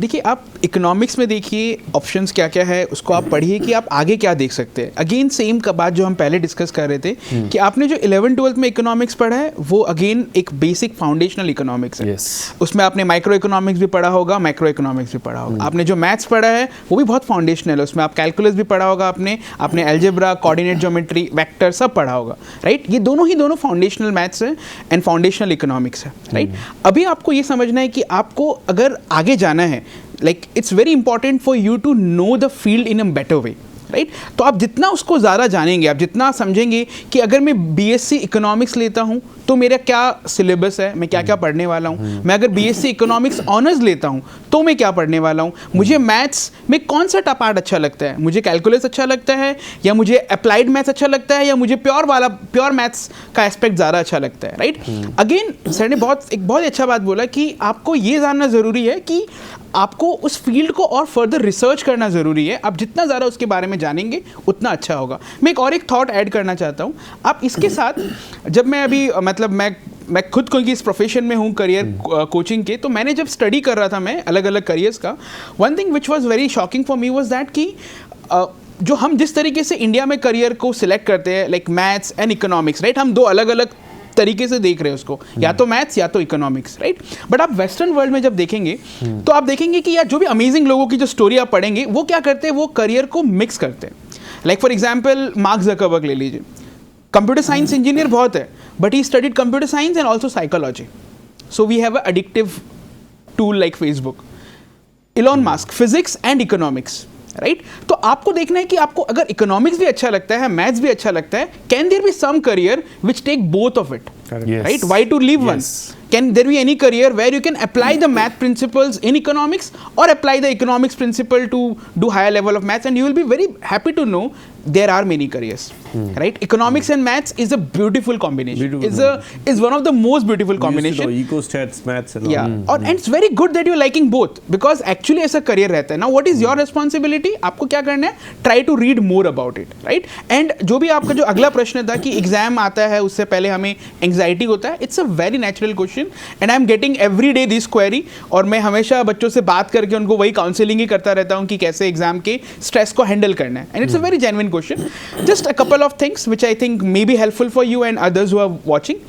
C: देखिए आप इकोनॉमिक्स में देखिए ऑप्शंस क्या क्या है उसको आप पढ़िए कि आप आगे क्या देख सकते हैं अगेन सेम का बात जो हम पहले डिस्कस कर रहे थे कि आपने जो 11th-12th में इकोनॉमिक्स पढ़ा है वो अगेन एक बेसिक फाउंडेशनल इकोनॉमिक्स है
A: Yes.
C: उसमें आपने माइक्रो इकोनॉमिक्स भी पढ़ा होगा मैक्रो इकोनॉमिक्स भी पढ़ा होगा आपने जो मैथ्स पढ़ा है वो भी बहुत फाउंडेशनल है उसमें आप कैलकुलस भी पढ़ा होगा आपने एल्जेब्रा कोऑर्डिनेट ज्योमेट्री वेक्टर सब पढ़ा होगा राइट ये दोनों फाउंडेशनल मैथ्स है एंड फाउंडेशनल इकोनॉमिक्स है राइट अभी आपको ये समझना है कि आपको अगर आगे जाना है like it's very important for you to know the field in a better way right तो आप जितना उसको ज़्यादा जानेंगे आप जितना समझेंगे कि अगर मैं बीएससी इकोनॉमिक्स लेता हूँ तो मेरा क्या सिलेबस है मैं क्या क्या पढ़ने वाला हूँ मैं अगर बीएससी इकोनॉमिक्स ऑनर्स लेता हूँ तो मैं क्या पढ़ने वाला हूँ मुझे मैथ्स में कौन सा पार्ट अच्छा लगता है मुझे कैलकुलस अच्छा लगता है या मुझे अप्लाइड मैथ्स अच्छा लगता है या मुझे प्योर मैथ्स का एस्पेक्ट ज़्यादा अच्छा लगता है राइट अगेन सर ने एक बहुत अच्छा बात बोला कि आपको ये जानना ज़रूरी है कि आपको उस फील्ड को और फर्दर रिसर्च करना ज़रूरी है आप जितना ज़्यादा उसके बारे में जानेंगे उतना अच्छा होगा मैं एक थॉट ऐड करना चाहता हूँ आप इसके साथ जब मैं अभी मतलब मैं खुद को इस प्रोफेशन में हूँ करियर कोचिंग के तो मैंने जब स्टडी कर रहा था मैं अलग अलग करियर्स का one thing which was very shocking for me was that कि जो हम जिस तरीके से इंडिया में करियर को सिलेक्ट करते हैं like maths and economics right हम दो अलग अलग तरीके से देख रहे हैं उसको या तो मैथ्स या तो इकोनॉमिक्स राइट बट आप वेस्टर्न वर्ल्ड में जब देखेंगे तो आप देखेंगे कि यार जो भी अमेजिंग लोगों की जो स्टोरी आप पढ़ेंगे वो क्या करते हैं वो करियर को मिक्स करते हैं like for example Mark Zuckerberg ले लीजिए कंप्यूटर साइंस इंजीनियर बहुत है but he studied computer science and also psychology so we have a addictive tool like Facebook Elon Musk physics and economics right तो आपको देखना है कि आपको अगर इकोनॉमिक्स भी अच्छा लगता है मैथ्स भी अच्छा लगता है can there be some career which take both of it right why to leave one can there be any career where you can apply the math principles in economics or apply the economics principle to do higher level of maths and you will be very happy to know there are many careers right economics and maths is a beautiful combination is one of the most beautiful combination
B: eco stats maths and
C: yeah and it's very good that you're liking both because actually ऐसा career रहता है now what is your responsibility आपको क्या करना है try to read more about it right and जो भी आपका जो अगला प्रश्न था कि एग्जाम आता है उससे पहले हमें एंग्जाइटी होता है it's a very natural question and I am getting every day this query और मैं हमेशा बच्चों से बात करके उनको वही काउंसलिंग ही करता रहता हूँ कि कैसे एग्जाम के स्ट्रेस को हैंडल करना है and it's a very genuine question just a couple of things which I think may be helpful for you and others who are watching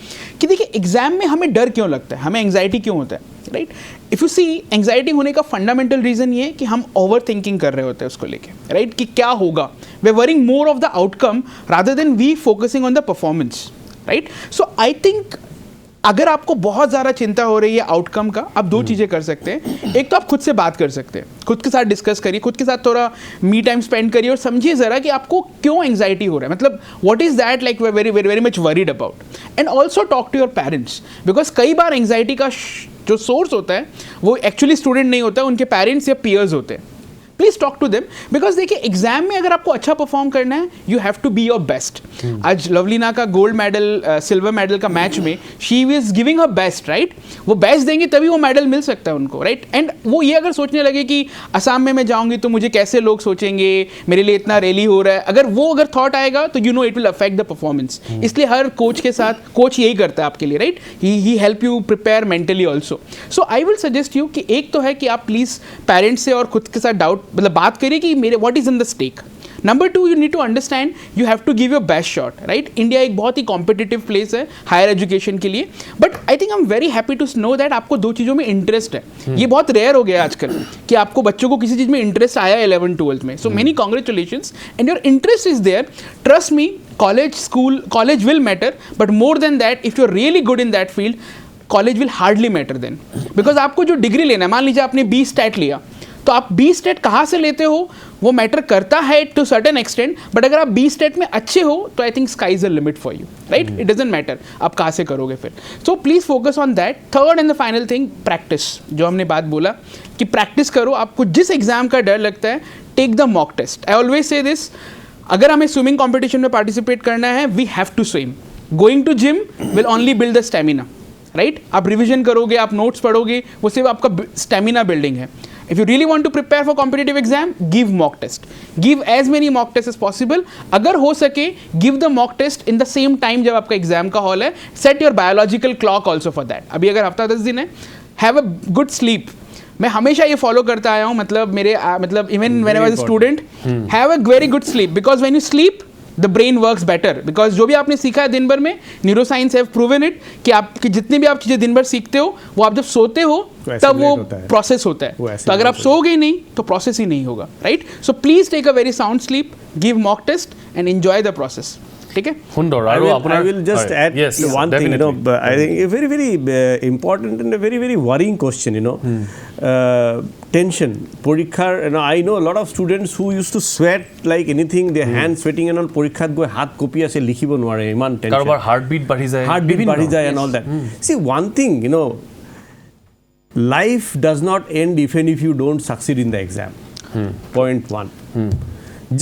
C: कि देखिए एग्जाम में हमें डर क्यों लगता है हमें एंग्जाइटी क्यों होता है right if you see anxiety होने का फंडामेंटल रीजन ये है कि हम ओवर थिंकिंग कर रहे होते हैं उसको लेके राइट कि क्या होगा we are worrying more of the outcome rather than we focusing on the performance right so I think अगर आपको बहुत ज़्यादा चिंता हो रही है आउटकम का आप दो चीज़ें कर सकते हैं एक तो आप खुद से बात कर सकते हैं खुद के साथ डिस्कस करिए खुद के साथ थोड़ा मी टाइम स्पेंड करिए और समझिए ज़रा कि आपको क्यों एंग्जाइटी हो रहा है मतलब what is that like we very very very much worried about and also talk to your parents because कई बार एंग्जाइटी का जो सोर्स होता है वो एक्चुअली स्टूडेंट नहीं होता है उनके पेरेंट्स या पीयर्स होते हैं please talk to them because देखिए एग्जाम में अगर आपको अच्छा परफॉर्म करना है you have to be your best आज लवलीना का गोल्ड मेडल सिल्वर मेडल का मैच में she is giving her best right वो बेस्ट देंगे तभी वो मेडल मिल सकता है उनको राइट एंड वो ये अगर सोचने लगे कि असम में मैं जाऊंगी तो मुझे कैसे लोग सोचेंगे मेरे लिए इतना रैली हो रहा है अगर थॉट आएगा तो you know it will affect the performance इसलिए हर कोच के साथ कोच यही करता है आपके लिए right he help you prepare mentally also so I will suggest you कि एक तो है कि आप प्लीज़ पेरेंट्स से और खुद के साथ डाउट मतलब बात करिए कि मेरे what is in the stake number two you need to understand you have to give your best shot right India एक बहुत ही कॉम्पिटिटिव प्लेस है हायर एजुकेशन के लिए but I think I am very happy to know that आपको दो चीज़ों में इंटरेस्ट है ये बहुत रेयर हो गया आजकल कि आपको बच्चों को किसी चीज़ में इंटरेस्ट आया 11th-12th में so many congratulations and your interest is there trust me college will matter but more than that if you are really good in that field college will hardly matter then because आपको जो degree लेना है मान लीजिए आपने B stat लिया तो आप बी स्टेट कहाँ से लेते हो वो मैटर करता है टू सर्टेन एक्सटेंट बट अगर आप बी स्टेट में अच्छे हो तो I think sky is a limit for you right it doesn't matter आप कहाँ से करोगे फिर so please focus on that third and the final thing practice जो हमने बात बोला कि प्रैक्टिस करो आपको जिस एग्जाम का डर लगता है take the mock test I always say this अगर हमें स्विमिंग कॉम्पिटिशन में पार्टिसिपेट करना है we have to swim going to gym will only build the stamina right आप रिविजन करोगे आप नोट्स पढ़ोगे वो सिर्फ आपका स्टेमिना बिल्डिंग है If you really want to prepare for competitive exam, give mock test. Give as many mock tests as possible. अगर हो सके, give the mock test in the same time जब आपका exam का hall है. Set your biological clock also for that. अभी अगर हफ्ता 10 दिन है, have a good sleep. मैं हमेशा ये फॉलो करता आया हूँ, मतलब मेरे मतलब even when I was a student, have a very good sleep, because when you sleep the brain works better, because जो भी आपने सीखा है दिन भर में, neuro science have proven it कि आपकी जितनी भी आप चीज़ें दिन भर सीखते हो वो आप जब सोते हो तब वो प्रोसेस होता है. तो अगर आप सोओगे ही नहीं तो प्रोसेस ही नहीं होगा, right? So please take a very sound sleep, give mock test and enjoy the process. ठीक है,
B: I will just add one thing, I think a very, very important and a very, very worrying question, tension. Porikkhar, I know a lot of students who used to sweat like anything, their hands sweating and all, porikhat goi hat copy ase likhibo nware, iman tension.
A: Karobar heartbeat badhi jay
B: and all that. See, one thing, life does not end even if you don't succeed in the exam. Point one.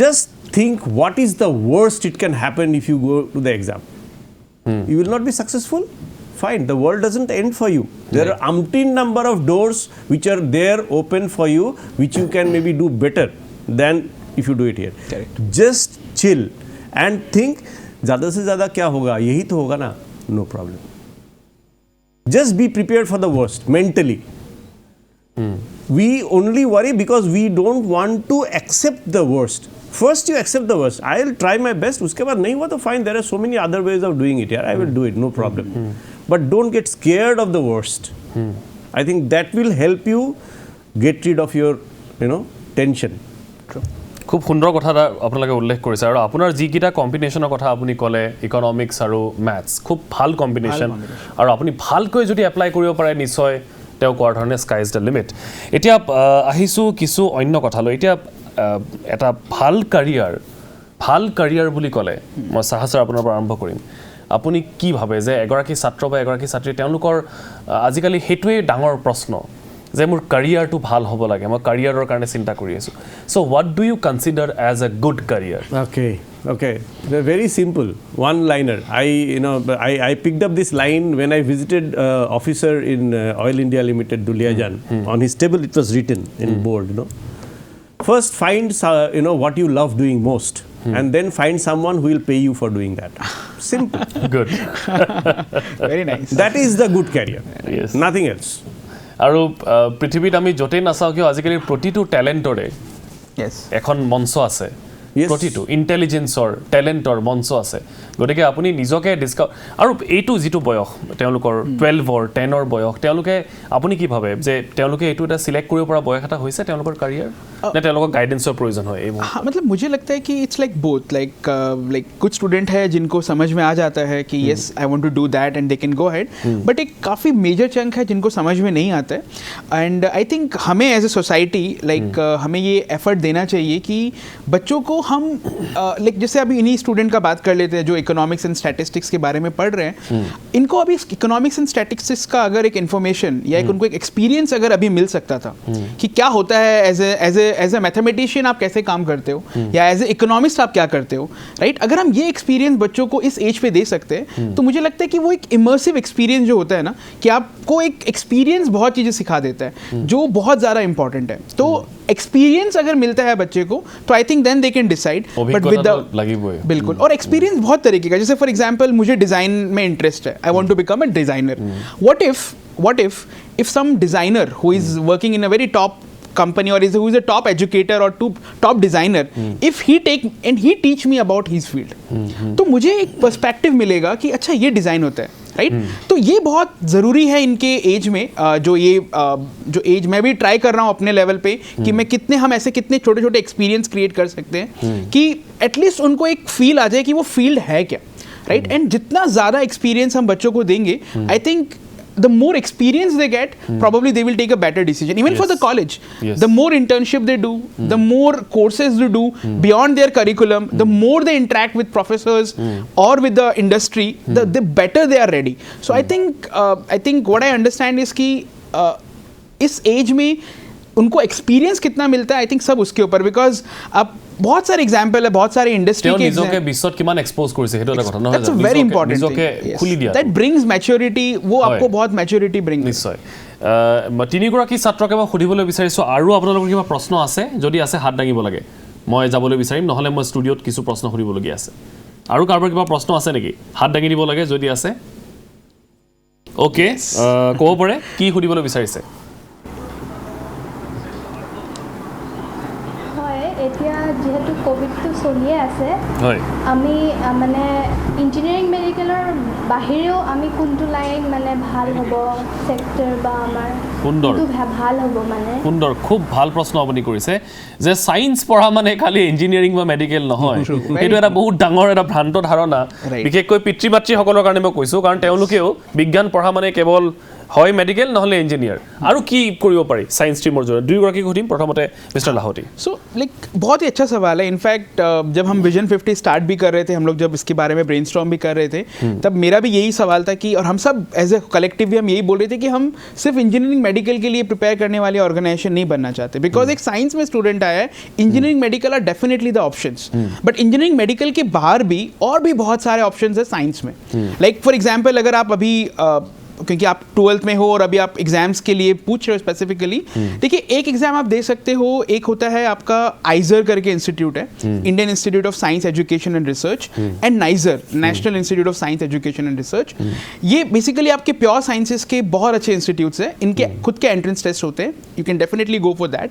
B: Just think what is the worst it can happen if you go to the exam. You will not be successful. Fine, the world doesn't end for you. There are umpteen number of doors which are there open for you, which you can maybe do better than if you do it here.
C: Correct.
B: Just chill and think ज़्यादा से ज़्यादा क्या होगा, यही तो होगा ना. No problem. Just be prepared for the worst mentally. We only worry because we don't want to accept the worst. First you accept the worst. I'll try my best. उसके बाद नहीं हुआ तो fine. There are so many other ways of doing it. I will do it. No problem. But don't get scared of the worst. I think that will help you get rid of your, tension.
A: খুব সুন্দৰ কথা এটা আপোনালোকে উল্লেখ কৰিছে, আৰু আপোনাৰ যিকেইটা কম্বিনেশ্যনৰ কথা আপুনি ক'লে, ইকনমিক্স আৰু মেথছ, খুব ভাল কম্বিনেশ্যন, আৰু আপুনি ভালকৈ যদি এপ্লাই কৰিব পাৰে নিশ্চয় তেওঁ কোৱাৰ ধৰণে স্কাই ইজ দ্য লিমিট. এতিয়া আহিছোঁ কিছু অন্য কথালৈ. এতিয়া এটা ভাল কাৰিয়াৰ বুলি ক'লে মই চাহা ছাৰ আপোনাৰ পৰা আৰম্ভ কৰিম. আপুনি কি ভাবে যে এগৰাকী ছাত্ৰ বা এগৰাকী ছাত্ৰী তেওঁলোকৰ আজিকালি সেইটোৱে ডাঙৰ প্ৰশ্ন যে মোৰ কাৰিয়াৰটো ভাল হ'ব লাগে, মই কাৰিয়াৰৰ কাৰণে চিন্তা কৰি আছোঁ. So' what do you consider as a good career?
B: Okay. They're very simple. One liner. I picked up this line when I visited officer in Oil India Limited, Duliajan. On his table it was written in bold. First find what you love doing most, and then find someone who will pay you for doing that. Simple.
A: Good.
C: very nice.
B: That is the good career.
A: Yes.
B: Nothing else.
A: আৰু পৃথিৱীত আমি য'তেই নাচাওঁ কিয় আজিকালি প্ৰতিটো টেলেণ্টৰে এখন মঞ্চ আছে, প্ৰতিটো ইণ্টেলিজেঞ্চৰ টেলেণ্টৰ মঞ্চ আছে. গতিকে আপুনি নিজকে আৰু এইটো যিটো বয়স তেওঁলোকৰ 12-ৰ 10-ৰ বয়স, তেওঁলোকে আপুনি কি ভাবে যে তেওঁলোকে এইটো এটা সিলেক্ট কৰিব পৰা বয়স এটা হৈছে তেওঁলোকৰ কাৰিয়াৰ, নে তেওঁলোকক গাইডেন্सৰ प्रयोजन হয়?
C: हाँ, मतलब मुझे लगता है कि इट्स लाइक बोथ. लाइक कुछ स्टूडेंट है जिनको समझ में आ जाता है कि yes I want to do that and they can go ahead, but एक काफ़ी मेजर चंक है जिनको समझ में नहीं आता है. एंड आई थिंक हमें एज ए सोसाइटी हमें ये एफर्ट देना चाहिए कि बच्चों को हम जैसे अभी इन्हीं स्टूडेंट का बात कर लेते हैं जो इकोनॉमिक्स एंड स्टैटिस्टिक्स के बारे में पढ़ रहे हैं. इनको अभी इकोनॉमिक्स एंड स्टैटिस्टिक्स का अगर एक इन्फॉर्मेशन या उनको एक एक्सपीरियंस अगर अभी मिल सकता था कि क्या होता है एज ए मैथमेटिशियन आप कैसे काम करते हो, या एज ए इकोनॉमिस्ट आप क्या करते हो, राइट? अगर हम ये एक्सपीरियंस बच्चों को इस एज पे दे सकते हैं तो मुझे लगता है कि वो एक इमर्सिव एक्सपीरियंस जो होता है ना, कि आपको एक एक्सपीरियंस बहुत चीज़ें सिखा देता है जो बहुत ज़्यादा इंपॉर्टेंट है. तो एक्सपीरियंस अगर मिलता है बच्चे को तो I think then they can decide. But with the बिल्कुल, और एक्सपीरियंस बहुत तरीके का. जैसे फॉर एग्जांपल मुझे डिज़ाइन में इंटरेस्ट है, I want to become a designer. What if some designer who is working in a very top company or who is a top educator or top designer, if he he teach me about his field, तो मुझे एक perspective मिलेगा कि अच्छा ये design होता है, right? तो ये बहुत ज़रूरी है इनके एज में, जो एज मैं भी ट्राई कर रहा हूँ अपने लेवल पे कि मैं हम ऐसे कितने छोटे छोटे एक्सपीरियंस क्रिएट कर सकते हैं कि एटलीस्ट उनको एक फील आ जाए कि वो फील्ड है क्या, राइट? एंड जितना ज़्यादा एक्सपीरियंस हम बच्चों को देंगे, I think the more experience they get, probably they will take a better decision. Even for the college, the more internship they do, the more courses they do beyond their curriculum, the more they interact with professors or with the industry, the better they are ready. So I think what I understand is कि इस as में उनको experience कितना मिलता है, I think सब उसके ऊपर. बिकॉज अब बहुत सारे एग्जांपल है, बहुत सारे इंडस्ट्री के
A: নিজকে বিশ্বত কিমান এক্সপোজ কৰিছে সেইটো এটা কথা নহয়,
C: दैट्स अ वेरी इंपॉर्टेंट
A: নিজকে খুলি দিয়া,
C: दैट ब्रिंग्स मैच्योरिटी, वो आपको बहुत मैच्योरिटी ब्रिंग.
A: নিশ্চয় তিনিগৰাকী ছাত্ৰকে মই সুধিবলৈ বিচাৰিছোঁ আৰু আপোনালোকৰ কিবা প্ৰশ্ন আছে যদি আছে হাত দাঙিব লাগে মই যাবলৈ বিচাৰিম নহ'লে মই ষ্টুডিঅ'ত কিছু প্ৰশ্ন সুধিবলগীয়া আছে আৰু কাৰোবাৰ কিবা প্ৰশ্ন আছে নেকি হাত দাঙি দিব লাগে যদি আছে অ'কে ক'ব পাৰে কি সুধিবলৈ বিচাৰিছে
E: হয় এতিয়া যিহেতু ক'ভিডটো চলিয়ে আছে
A: হয়
E: আমি মানে ইঞ্জিনিয়াৰিং মেডিকেলৰ বাহিৰেও আমি কোনটো লাইন মানে ভাল হ'ব ছেক্টৰ বা আমাৰ
A: সুন্দৰ
E: ভাল হ'ব মানে
A: সুন্দৰ খুব ভাল প্ৰশ্ন আপুনি কৰিছে যে ছায়েন্স পঢ়া মানে খালি ইঞ্জিনিয়াৰিং বা মেডিকেল নহয় এইটো এটা বহুত ডাঙৰ এটা ভ্ৰান্ত ধাৰণা বিশেষকৈ পিতৃ মাতৃসকলৰ কাৰণে মই কৈছোঁ কাৰণ তেওঁলোকেও বিজ্ঞান পঢ়া মানে কেৱল হয় মেডিকেল নহলে इंजीनियर আৰু কি কৰিব পাৰি সায়েন্স ষ্ট্ৰীমৰ জৰিয়তে দুইগৰাকী সুধিম প্ৰথমতে মিস্टर लाहौटी
C: सो लाइक बहुत ही अच्छा सवाल है इनफैक्ट जब हम विजन 50 स्टार्ट भी कर रहे थे हम लोग जब इसके बारे में ब्रेनस्टॉर्म भी कर रहे थे तब मेरा भी यही सवाल था कि और हम सब एज ए कलेक्टिव भी हम यही बोल रहे थे कि हम सिर्फ इंजीनियरिंग मेडिकल के लिए प्रिपेयर करने वाली ऑर्गेनाइजेशन नहीं बनना चाहते बिकॉज एक साइंस में स्टूडेंट आया है engineering medical are definitely the options but engineering medical के बाहर भी और भी बहुत सारे ऑप्शंस है साइंस में लाइक फॉर एग्जाम्पल अगर आप अभी क्योंकि आप 12th में हो और अभी आप एग्जाम्स के लिए पूछ रहे हो स्पेसिफिकली देखिए एक एग्जाम आप दे सकते हो एक होता है आपका आइजर करके इंस्टीट्यूट है Indian institute of science education and research and niger national institute of science education and research ये बेसिकली आपके प्योर साइंसेस के बहुत अच्छे इंस्टीट्यूट्स हैं इनके खुद के एंट्रेंस टेस्ट होते हैं you can definitely go for that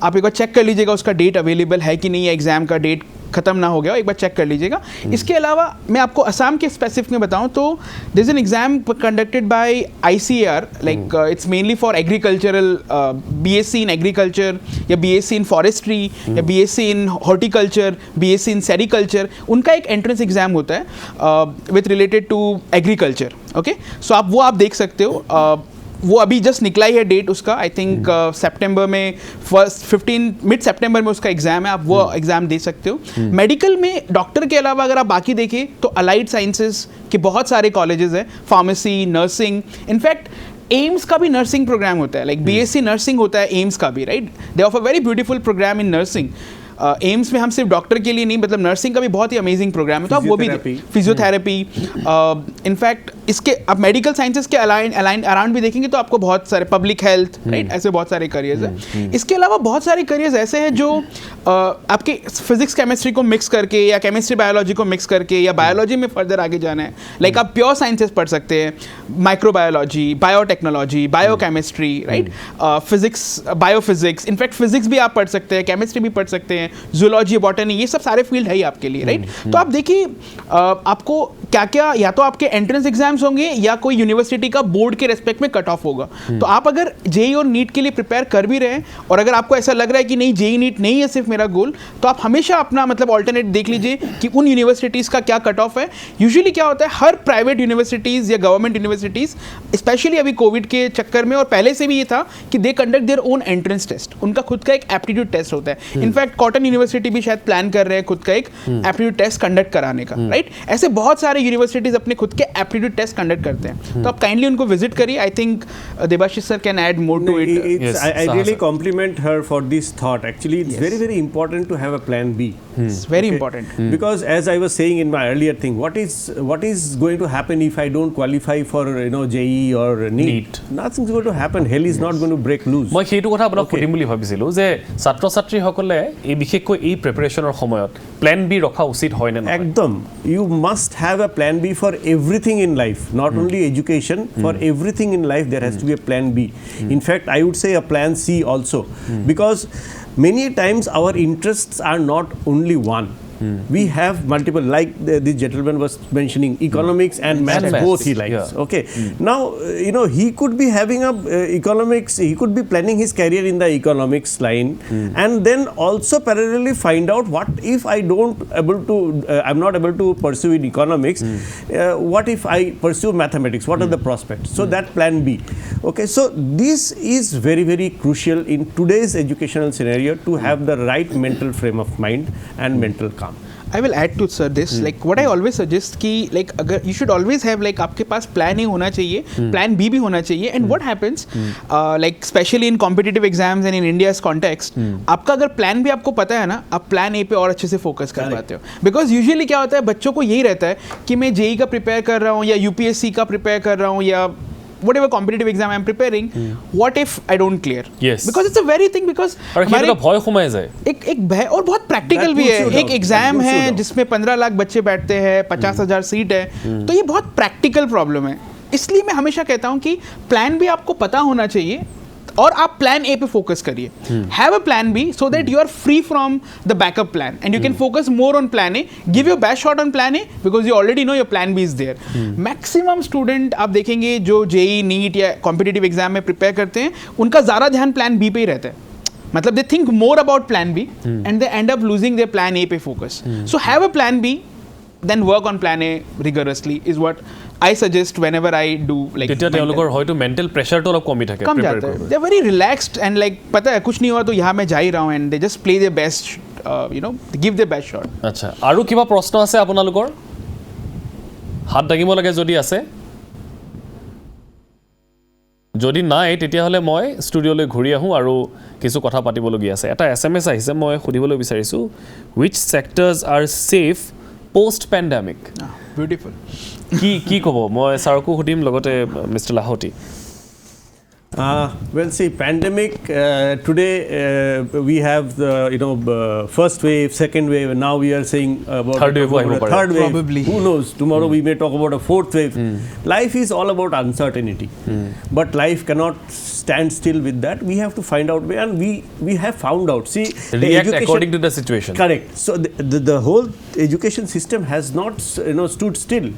C: आप एक बार चेक कर लीजिएगा उसका डेट अवेलेबल है कि नहीं है एग्जाम का डेट खत्म ना हो गया एक बार चेक कर लीजिएगा इसके अलावा मैं आपको असम के स्पेसिफिक में बताऊं तो this an exam conducted by ICAR like it's mainly for agricultural BSc in agriculture या BSc इन फॉरेस्ट्री या BSc in horticulture BSc in sericulture उनका एक एंट्रेंस एग्जाम होता है with related to agriculture okay so आप वो आप देख सकते हो वो अभी जस्ट निकला ही है डेट उसका आई थिंक सितंबर में मिड सितंबर में उसका एग्जाम है आप वो एग्जाम दे सकते हो मेडिकल में डॉक्टर के अलावा अगर आप बाकी देखें तो अलाइड साइंसेज के बहुत सारे कॉलेजेस हैं फार्मेसी नर्सिंग इनफैक्ट एम्स का भी नर्सिंग प्रोग्राम होता है लाइक BSc नर्सिंग होता है एम्स का भी right they offer very beautiful program in nursing AIIMS में हम सिर्फ डॉक्टर के लिए नहीं मतलब नर्सिंग का भी बहुत ही अमेजिंग प्रोग्राम है तो आप वो भी फिजियोथेरेपी इनफैक्ट इसके आप मेडिकल साइंसेज के अराउंड भी देखेंगे तो आपको बहुत सारे पब्लिक हेल्थ राइट ऐसे बहुत सारे करियर्स हैं इसके अलावा बहुत सारे करियर्स ऐसे हैं जो आपके फिजिक्स केमिस्ट्री को मिक्स करके या केमिस्ट्री बायोलॉजी को मिक्स करके या बायोलॉजी में फर्दर आगे जाना है लाइक आप प्योर साइंसेज पढ़ सकते हैं microbiology biotechnology biochemistry right physics biophysics in fact physics भी आप पढ़ सकते हैं केमिस्ट्री भी पढ़ सकते हैं जूलॉजी बॉटनी ये सब सारे फील्ड है ही आपके लिए राइट तो आप देखिए आपको क्या क्या या तो आपके एंट्रेंस एग्जाम्स होंगे या कोई यूनिवर्सिटी का बोर्ड के रेस्पेक्ट में कट ऑफ होगा तो आप अगर जेई और नीट के लिए प्रिपेयर कर भी रहे हैं और अगर आपको ऐसा लग रहा है कि नहीं जेई नीट नहीं है सिर्फ मेरा गोल तो आप हमेशा अपना मतलब ऑल्टरनेट देख लीजिए कि उन यूनिवर्सिटीज़ का क्या कट ऑफ है यूजुअली क्या होता है हर प्राइवेट यूनिवर्सिटीज़ या गवर्नमेंट यूनिवर्सिटीज़ स्पेशली अभी कोविड के चक्कर में और पहले से भी ये था कि they conduct their own entrance test उनका खुद का एक एप्टीट्यूड टेस्ट होता है इनफैक्ट कॉटन यूनिवर्सिटी भी शायद प्लान कर रहे हैं खुद का एक एप्टीट्यूड टेस्ट कंडक्ट कराने का राइट ऐसे बहुत सारे यूनिवर्सिटीज अपने खुद के एप्टीट्यूड टेस्ट कंडक्ट करते हैं तो आप काइंडली उनको विजिट करिए I think Debashish sir can add more to it
B: I really compliment her for this thought actually it's very important to have a plan B
C: it's very important
B: because as I was saying in my earlier thing what is going to happen if I don't qualify for JEE or NEET nothing's going to happen hell is not going to break loose
A: মই সেইটো কথা আপোনাক সুধিম বুলি ভাবিছিলোঁ যে ছাত্ৰ ছাত্ৰীসকলে এই বিশেষকৈ এই প্ৰিপাৰেশ্যনৰ সময়ত প্লেন বি ৰখা উচিত হয় নে নহয়
B: একদম you must have a plan B for everything in life not only education for everything in life there has to be a plan B in fact I would say a plan C also because many times our interests are not only one we have multiple like this gentleman was mentioning economics and maths both he likes okay now he could be having a economics he could be planning his career in the economics line and then also parallelly find out what if I don't I'm not able to pursue in economics what if I pursue mathematics what are the prospects so that plan B okay so this is very crucial in today's educational scenario to have the right mental frame of mind and mental calm
C: I will add to sir this like what I always suggest कि like अगर you should always have like आपके पास plan A होना चाहिए plan B भी होना चाहिए and what happens like especially in competitive exams and in India's context आपका अगर plan B आपको पता है ना आप plan A पे और अच्छे से फोकस कर पाते हो because usually क्या होता है बच्चों को यही रहता है कि मैं JEE का प्रिपेयर कर रहा हूँ या UPSC का प्रिपेयर कर रहा हूँ या whatever competitive exam I'm preparing, what if I don't clear?
A: Yes.
C: Because it's a very thing, because
A: और
C: हमारे
A: खेल का भय घुमाए जाए
C: एक भय, और बहुत प्रैक्टिकल
B: That
C: भी
B: puts
C: है.
B: you
C: एक
B: down.
C: Exam
B: That puts you
C: है
B: down.
C: जिसमें 15 लाख बच्चे बैठते हैं, 50,000 सीट है, तो ये बहुत प्रैक्टिकल प्रॉब्लम है. इसलिए मैं हमेशा कहता हूँ कि प्लान भी आपको पता होना चाहिए और आप प्लान ए पे फोकस करिए. Have a plan B so that you are free from the backup plan and you can focus more on plan A. Give your best shot on plan A because you already know your plan B is there. Maximum student आप देखेंगे जो JEE NEET या competitive exam में prepare करते हैं, उनका ज़्यादा ध्यान प्लान बी पे ही रहता है. मतलब they think more about plan B and they end up losing their plan A पे focus. So have a plan B, then work on plan A rigorously is what I suggest whenever I do like.
A: তেতিয়া তেওঁলোকৰ হয়তো mantle প্ৰেছাৰটো অলপ কমি থাকে
C: कम
A: prepare
C: जाता है.
A: কৰিবলৈ.
C: They're very relaxed and like पता है कुछ नहीं हुआ तो यहाँ मैं जा ही रहा हूँ, and they just play their best, give their best shot.
A: আচ্ছা, আৰু কিবা প্ৰশ্ন আছে আপোনালোকৰ? হাত দাঙিব লাগে যদি আছে. যদি নাই তেতিয়াহ'লে মই ষ্টুডিঅ'লৈ ঘূৰি আহোঁ আৰু কিছু কথা পাতিবলগীয়া আছে. এটা SMS আহিছে, মই সুধিবলৈ বিচাৰিছোঁ, which sectors are safe post pandemic?
C: Beautiful.
A: কি ক'ব? মই ছাৰকো সুধিম, লগতে mister লাহোটি.
B: Well, see, pandemic, today we have the, first wave, second wave, and now we are saying about
A: Third wave,
B: third wave.
C: Probably.
B: Who knows? Tomorrow we may talk about a fourth wave. Life is all about uncertainty. But life cannot stand still with that. We have to find out way, and we have found out. See, the
A: React according to the situation.
B: Correct. So the whole education system has not stood still.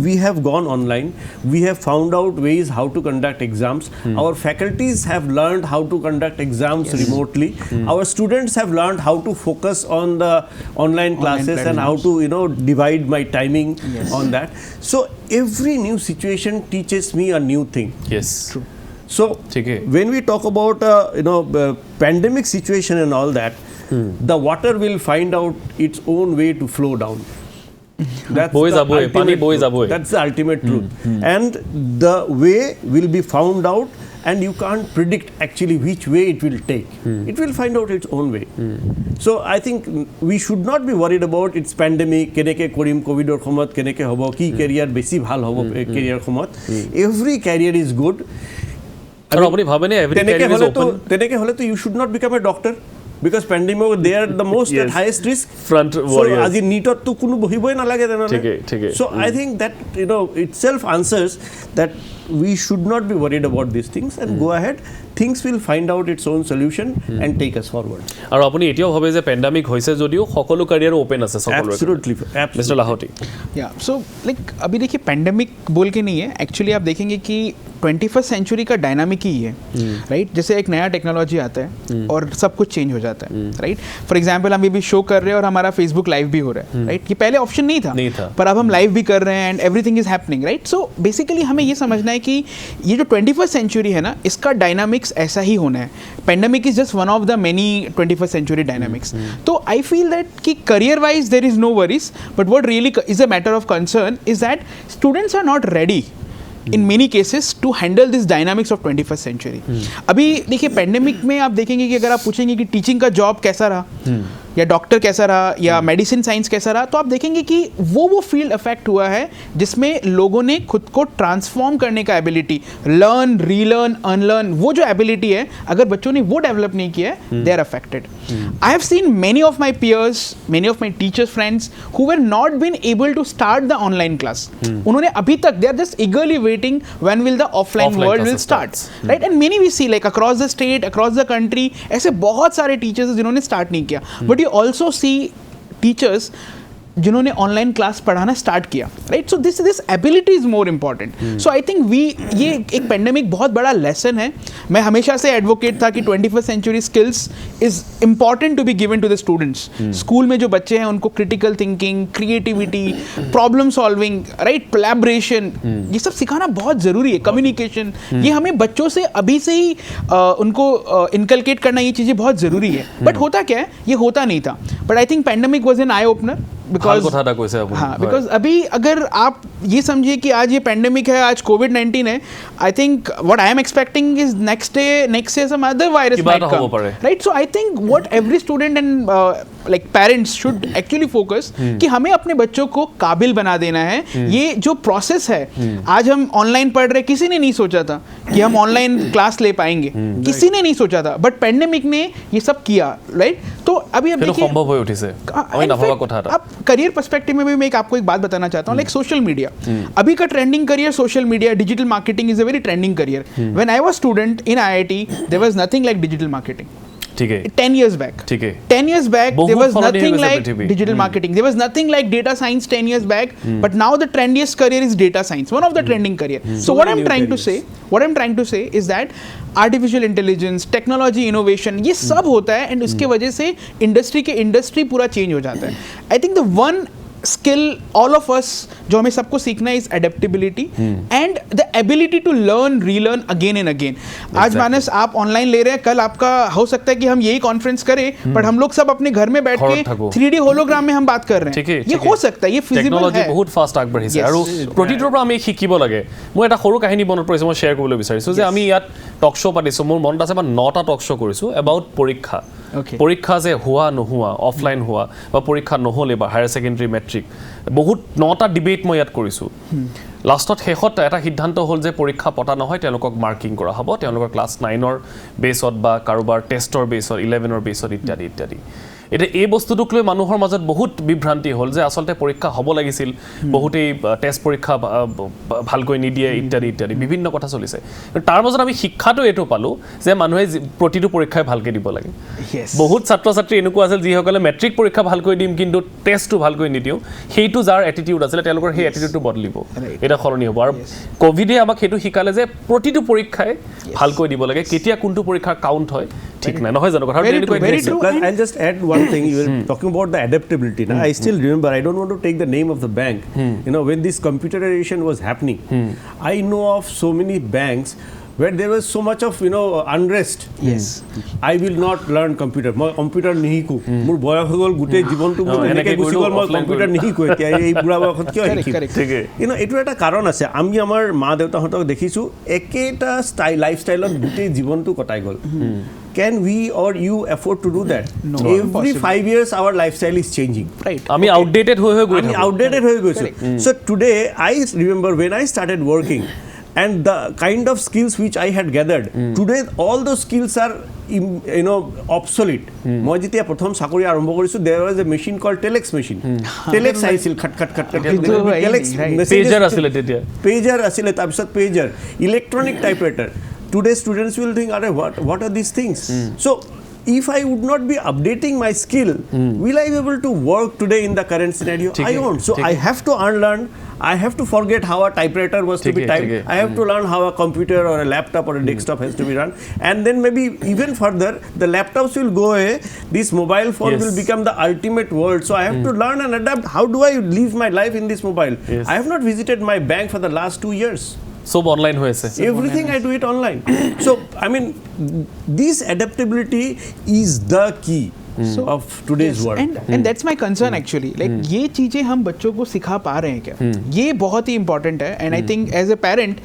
B: We have gone online. We have found out ways how to conduct exams. Our faculties have learned how to conduct exams remotely. Our students have learned how to focus on the online classes and how to divide my timing on that. So every new situation teaches me a new thing.
A: Yes.
C: True.
B: So
A: Okay.
B: when we talk about pandemic situation and all that, the water will find out its own way to flow down. That's
A: Boi
B: the
A: jaboi,
B: ultimate
A: pani boi
B: truth.
A: jaboi.
B: That's the ultimate truth. And the way will be found out, and you can't predict actually which way it will take. It will find out its own way. So I think we should not be worried about its pandemic, keneke korim covid or khomot keneke hobo ki career besi bhal hobo career khomot. Every career is good.
A: আৰু আপুনি ভাবেনে every career is open?
B: তেনেকে হলে তো you should not become a doctor. Because pandemic, they are the most
A: Yes.
B: at highest risk.
A: Front warriors.
B: So, আজি NEET তো কোনো বহিবই নালাগে তেনেহলে.
A: ঠিকে.
B: So, I think that, itself answers that we should not be worried about these things and go ahead. Things will find out its own solution and take us forward.
A: আৰু আপুনি এতিয়াও ভাবে যে পেণ্ডামিক হৈছে যদিও সকলো কেৰিয়াৰ ওপেন আছে সকলোৰে?
B: Absolutely.
A: Mister Lahoti.
C: Yeah, so like अभी देखिए पैंडेमिक बोल के नहीं है, एक्चुअली आप देखेंगे कि 21st सेंचुरी का डायनामिक ही है, राइट? जैसे एक नया टेक्नोलॉजी आता है और सब कुछ चेंज हो जाता है, राइट? फॉर एग्जांपल हम अभी शो कर रहे हैं और हमारा फेसबुक लाइव भी हो रहा है, राइट? ये पहले ऑप्शन नहीं था, पर अब हम लाइव भी कर रहे हैं and everything is happening, right? So basically हमें ये समझना है कि ये जो 21st सेंचुरी है ना, इसका डायनामिक्स ऐसा ही होना है. Pandemic is just one of the many 21st century dynamics. तो आई फील दैट कि career wise there is no worries, but what really is a matter of concern is that students are not ready in many cases to handle this dynamics of 21st century. अभी देखिए pandemic में आप देखेंगे कि अगर आप पूछेंगे कि टीचिंग का जॉब कैसा रहा या डॉक्टर कैसा रहा या मेडिसिन साइंस कैसा रहा, तो आप देखेंगे कि वो फील्ड अफेक्ट हुआ है जिसमें लोगों ने खुद को ट्रांसफॉर्म करने का एबिलिटी, लर्न, रीलर्न, अनलर्न, वो जो एबिलिटी है अगर बच्चों ने वो डेवलप नहीं किया है, they are affected. I have seen many of my peers, many of my teachers friends who were not been able to start the online class. उन्होंने अभी तक they are just eagerly waiting when will the offline world will start, right? And many we see like across the state, across the country, ऐसे बहुत सारे teachers जिन्होंने start नहीं किया, but you also see teachers जिन्होंने online class पढ़ाना start किया, right? So this ability is more important. So I think ये एक पेंडेमिक बहुत बड़ा लेसन है. मैं हमेशा से एडवोकेट था कि 21st century skills is important to be given to the students. School में जो बच्चे हैं उनको critical thinking, creativity, problem solving, right, collaboration, ये सब सिखाना बहुत ज़रूरी है. कम्युनिकेशन, ये हमें बच्चों से अभी से ही उनको इनकलकेट करना, ये चीज़ें बहुत ज़रूरी है. बट होता क्या है, ये होता नहीं था. But I think pandemic was an eye opener. Because अभी अगर आप ये समझिए कि आज ये पेंडेमिक है, आज कोविड-19 है, I think what I am expecting is next day some other virus might come, right? So I think what every student and like parents should actually focus कि हमें अपने बच्चों को काबिल बना देना है. ये जो प्रोसेस है, आज हम ऑनलाइन पढ़ रहे, किसी ने नहीं सोचा था कि हम ऑनलाइन क्लास ले पाएंगे, किसी ने नहीं सोचा था, बट पेंडेमिक ने ये सब किया, राइट? तो अभी अब देखिए
A: সম্ভৱ হৈ উঠিছে আমি নাভাবা কথা এটা
C: अब करियर पर्सपेक्टिव में भी मैं आपको एक बात बताना चाहता हूँ, लाइक सोशल मीडिया. अभी का trending career social media, digital marketing is a very trending career. When I was student in IIT there was nothing like digital marketing.
A: ठीक है
C: 10 years back.
A: ठीक है
C: 10 years back,
A: बहुत
C: there was
A: फॉरवर्ड
C: nothing
A: हो गया
C: like
A: Prithvi.
C: digital marketing. There was nothing like data science 10 years back. But now the trendiest career is data science. One of the trending career. So what I'm trying to say, is that artificial intelligence, technology innovation, ये सब होता है, and उसके वजह से industry पूरा change हो जाता है. I think the one skill all of us जो हमें सबको सीखना है is adaptability and the ability to learn relearn again and again. आज मानस आप ऑनलाइन ले रहे हैं, कल आपका हो सकता है कि हम यही कॉन्फ्रेंस करें, बट हम लोग सब अपने घर में बैठ के 3D होलोग्राम में हम बात कर रहे हैं. ये हो सकता है, ये फिजिबल है.
A: বহুত ফাষ্ট আগবাঢ়িছে আৰু প্ৰতিটোৰ পৰা আমি শিকিব লাগে. মই এটা সৰু কাহিনী মনত পৰিছে, মই শ্বেয়াৰ কৰিবলৈ বিচাৰিছোঁ যে আমি ইয়াত টক শ্ব' পাতিছোঁ. মোৰ মনত আছে মই 9টা টক শ্ব' কৰিছোঁ এবাউট পৰীক্ষা. পৰীক্ষা যে হোৱা নোহোৱা, অফলাইন হোৱা বা পৰীক্ষা নহ'লে বা হায়াৰ ছেকেণ্ডেৰী মেট্ৰিক, বহুত 9টা ডিবেট মই ইয়াত কৰিছোঁ. লাষ্টত শেষত এটা সিদ্ধান্ত হ'ল যে পৰীক্ষা পতা নহয়, তেওঁলোকক মাৰ্কিং কৰা হ'ব, তেওঁলোকৰ ক্লাছ 9ৰ বেছত বা কাৰোবাৰ টেষ্টৰ বেছত, 11ৰ বেছত ইত্যাদি ইত্যাদি. এতিয়া এই বস্তুটোক লৈ মানুহৰ মাজত বহুত বিভ্ৰান্তি হ'ল যে আচলতে পৰীক্ষা হ'ব লাগিছিল, বহুতেই টেষ্ট পৰীক্ষা ভালকৈ নিদিয়ে ইত্যাদি ইত্যাদি বিভিন্ন কথা চলিছে. তাৰ মাজত আমি শিক্ষাটো এইটো পালোঁ যে মানুহে প্ৰতিটো পৰীক্ষাই ভালকৈ দিব লাগে. বহুত ছাত্ৰ ছাত্ৰী এনেকুৱা আছিল যিসকলে মেট্ৰিক পৰীক্ষা ভালকৈ দিম কিন্তু টেষ্টটো ভালকৈ নিদিওঁ, সেইটো যাৰ এটিটিউড আছিলে তেওঁলোকৰ সেই এটিটিউডটো বদলিব, এটা সলনি হ'ব. আৰু ক'ভিডে আমাক সেইটো শিকালে যে প্ৰতিটো পৰীক্ষাই ভালকৈ দিব লাগে, কেতিয়া কোনটো পৰীক্ষা কাউণ্ট হয় ঠিক নাই, নহয় জানো কথা?
B: I'll just add one thing. You were talking about the adaptability. Now, I still remember, I don't want to take the name of the bank. You know, when this computerization was happening, I know of so many banks where there was so much of, you know, unrest.
C: Yes.
B: I will not learn computer. মই computer নিশিকো, মোৰ বয়স হৈ গ'ল, গোটেই জীৱনটো মোৰ এনেকৈ Gucci গ'ল, মই computer নিশিকো, এতিয়া এই বুঢ়া বয়সত কিয় শিকিম? এইটো এটা কাৰণ আছে. আমি আমাৰ মা দেউতাহঁতক দেখিছোঁ একেটা লাইফষ্টাইলত গোটেই জীৱনটো কটাই গ'ল. Can we or you afford to do that? No. Every 5 years our lifestyle is changing.
C: Right.
A: আমি outdated হৈ গৈ থাকোঁ.
B: Outdated হৈ গৈছোঁ. So today I remember when I started working and the kind of skills which I had gathered, today all those skills are you know obsolete. মই যেতিয়া প্ৰথম চাকৰি আৰম্ভ কৰিছোঁ, there was a machine called telex machine. Telex আহিছিল, খট খট খট telex
A: pager আছিলে তেতিয়া,
B: pager আছিলে, তাৰপিছত pager, electronic typewriter. Today students will think, what are these things? So if I would not be updating my skill, will I be able to work today in the current scenario? I won't. So I have to unlearn. I have to forget how a typewriter was to be typed. I have to learn how a computer or a laptop or a desktop has to be run. And then maybe even further, the laptops will go away. This mobile phone will become the ultimate world. So I have to learn and adapt. How do I live my life in this mobile? I have not visited my bank for the last 2 years.
A: সব online হৈ আছে.
B: Everything I do it online. So I mean, this adaptability is the key of today's world.
C: And that's my concern actually. Like ये चीजें हम बच्चों को सिखा पा रहे हैं क्या? ये बहुत ही important है. And I think as a parent,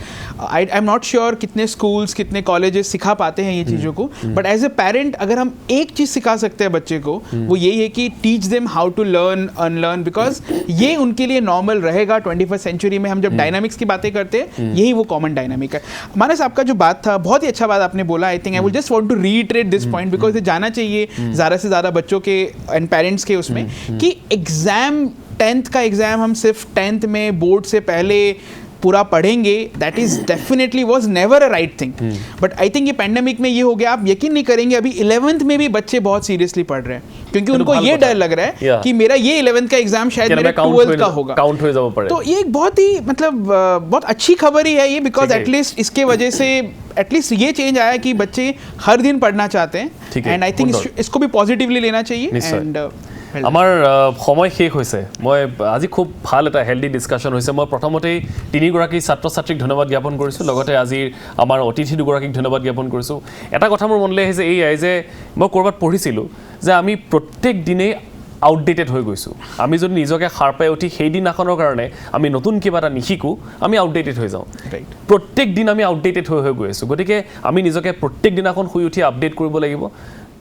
C: I'm not sure कितने schools, कितने colleges सिखा पाते हैं ये चीज़ों को. But as a parent, अगर हम एक चीज़ सिखा सकते हैं बच्चे को, वो यही है कि teach them how to learn, unlearn, because ये उनके लिए normal रहेगा. 21st century में हम जब dynamics की बातें करते हैं, यही वो common dynamic है. मानस आपका जो बात था, बहुत ही अच्छा बात आपने बोला. I think I would just want to reiterate this point because ये जाना चाहिए ज़्यादा से ज़्यादा बच्चों के एंड पेरेंट्स के उसमें कि एग्जाम 10th का एग्जाम हम सिर्फ 10th में बोर्ड से पहले पूरा पढ़ेंगे, that is definitely was never a right thing. But I think ये पैंडेमिक में ये हो गया. आप यकीन नहीं करेंगे, अभी 11th में भी बच्चे बहुत सीरियसली पढ़ रहे हैं क्योंकि उनको ये डर लग रहा है कि मेरा ये 11th का एग्जाम शायद मेरे 12th का होगा,
A: काउंट हो जाओ पड़े.
C: तो ये एक बहुत ही मतलब बहुत अच्छी खबर ही है ये, बिकॉज एटलीस्ट इसके वजह से एटलीस्ट ये चेंज आया कि बच्चे हर दिन पढ़ना चाहते हैं. एंड आई थिंक इसको भी पॉजिटिवली लेना चाहिए. एंड
A: আমাৰ সময় শেষ হৈছে. মই আজি খুব ভাল এটা হেল্ডি ডিছকাশ্যন হৈছে. মই প্ৰথমতেই 3গৰাকী ছাত্ৰ ছাত্ৰীক ধন্যবাদ জ্ঞাপন কৰিছোঁ, লগতে আজিৰ আমাৰ অতিথি 2গৰাকীক ধন্যবাদ জ্ঞাপন কৰিছোঁ. এটা কথা মোৰ মনলৈ আহিছে, এইয়াই যে মই ক'ৰবাত পঢ়িছিলোঁ যে আমি প্ৰত্যেক দিনেই আউটডেটেড হৈ গৈছোঁ. আমি যদি নিজকে সাৰ পাই উঠি সেইদিনাখনৰ কাৰণে আমি নতুন কিবা এটা নিশিকোঁ, আমি আউটডেটেড হৈ যাওঁ. প্ৰত্যেক দিন আমি আউটডেটেড হৈ গৈ আছোঁ. গতিকে আমি নিজকে প্ৰত্যেক দিনাখন শুই উঠি আপডেট কৰিব লাগিব.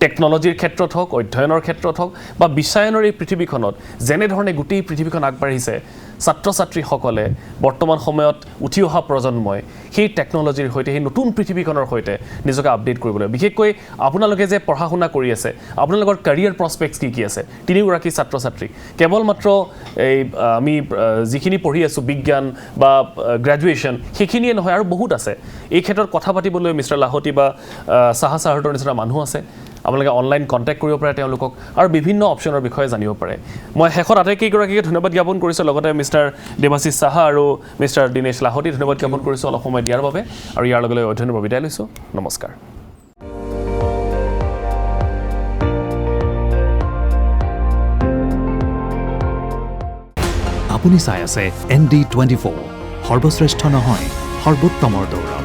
A: টেকন'লজিৰ ক্ষেত্ৰত হওক, অধ্যয়নৰ ক্ষেত্ৰত হওক বা বিশ্বায়নৰ এই পৃথিৱীখনত যেনেধৰণে গোটেই পৃথিৱীখন আগবাঢ়িছে, ছাত্ৰ ছাত্ৰীসকলে বৰ্তমান সময়ত উঠি অহা প্ৰজন্মই সেই টেকন'লজিৰ সৈতে, সেই নতুন পৃথিৱীখনৰ সৈতে নিজকে আপডেট কৰিবলৈ, বিশেষকৈ আপোনালোকে যে পঢ়া শুনা কৰি আছে, আপোনালোকৰ কেৰিয়াৰ প্ৰস্পেক্টছ কি আছে, তিনিগৰাকী ছাত্ৰ ছাত্ৰী কেৱল মাত্ৰ এই আমি যিখিনি পঢ়ি আছোঁ বিজ্ঞান বা গ্ৰেজুৱেশ্যন সেইখিনিয়ে নহয়, আৰু বহুত আছে। এই ক্ষেত্ৰত কথা পাতিবলৈ মিষ্টাৰ লাহোটি বা চাহা ছাৰহঁতৰ নিচিনা মানুহ আছে। আপোনালোকে অনলাইন কণ্টেক্ট কৰিব পাৰে তেওঁলোকক আৰু বিভিন্ন অপশ্যনৰ বিষয়ে জানিব পাৰে। মই শেষত আটাইকেইগৰাকীকে ধন্যবাদ জ্ঞাপন কৰিছোঁ, লগতে মিষ্টাৰ দেৱাশিষ চাহা আৰু মিষ্টাৰ দীনেশ লাহোটি ধন্যবাদ জ্ঞাপন কৰিছোঁ অলপ সময় দিয়াৰ বাবে, আৰু ইয়াৰ লগে লগে অধ্যয়নৰ বাবে বিদায় লৈছোঁ। নমস্কাৰ।
G: আপুনি চাই আছে ND24, সৰ্বশ্ৰেষ্ঠ নহয়, সৰ্বোত্তমৰ দৌৰ।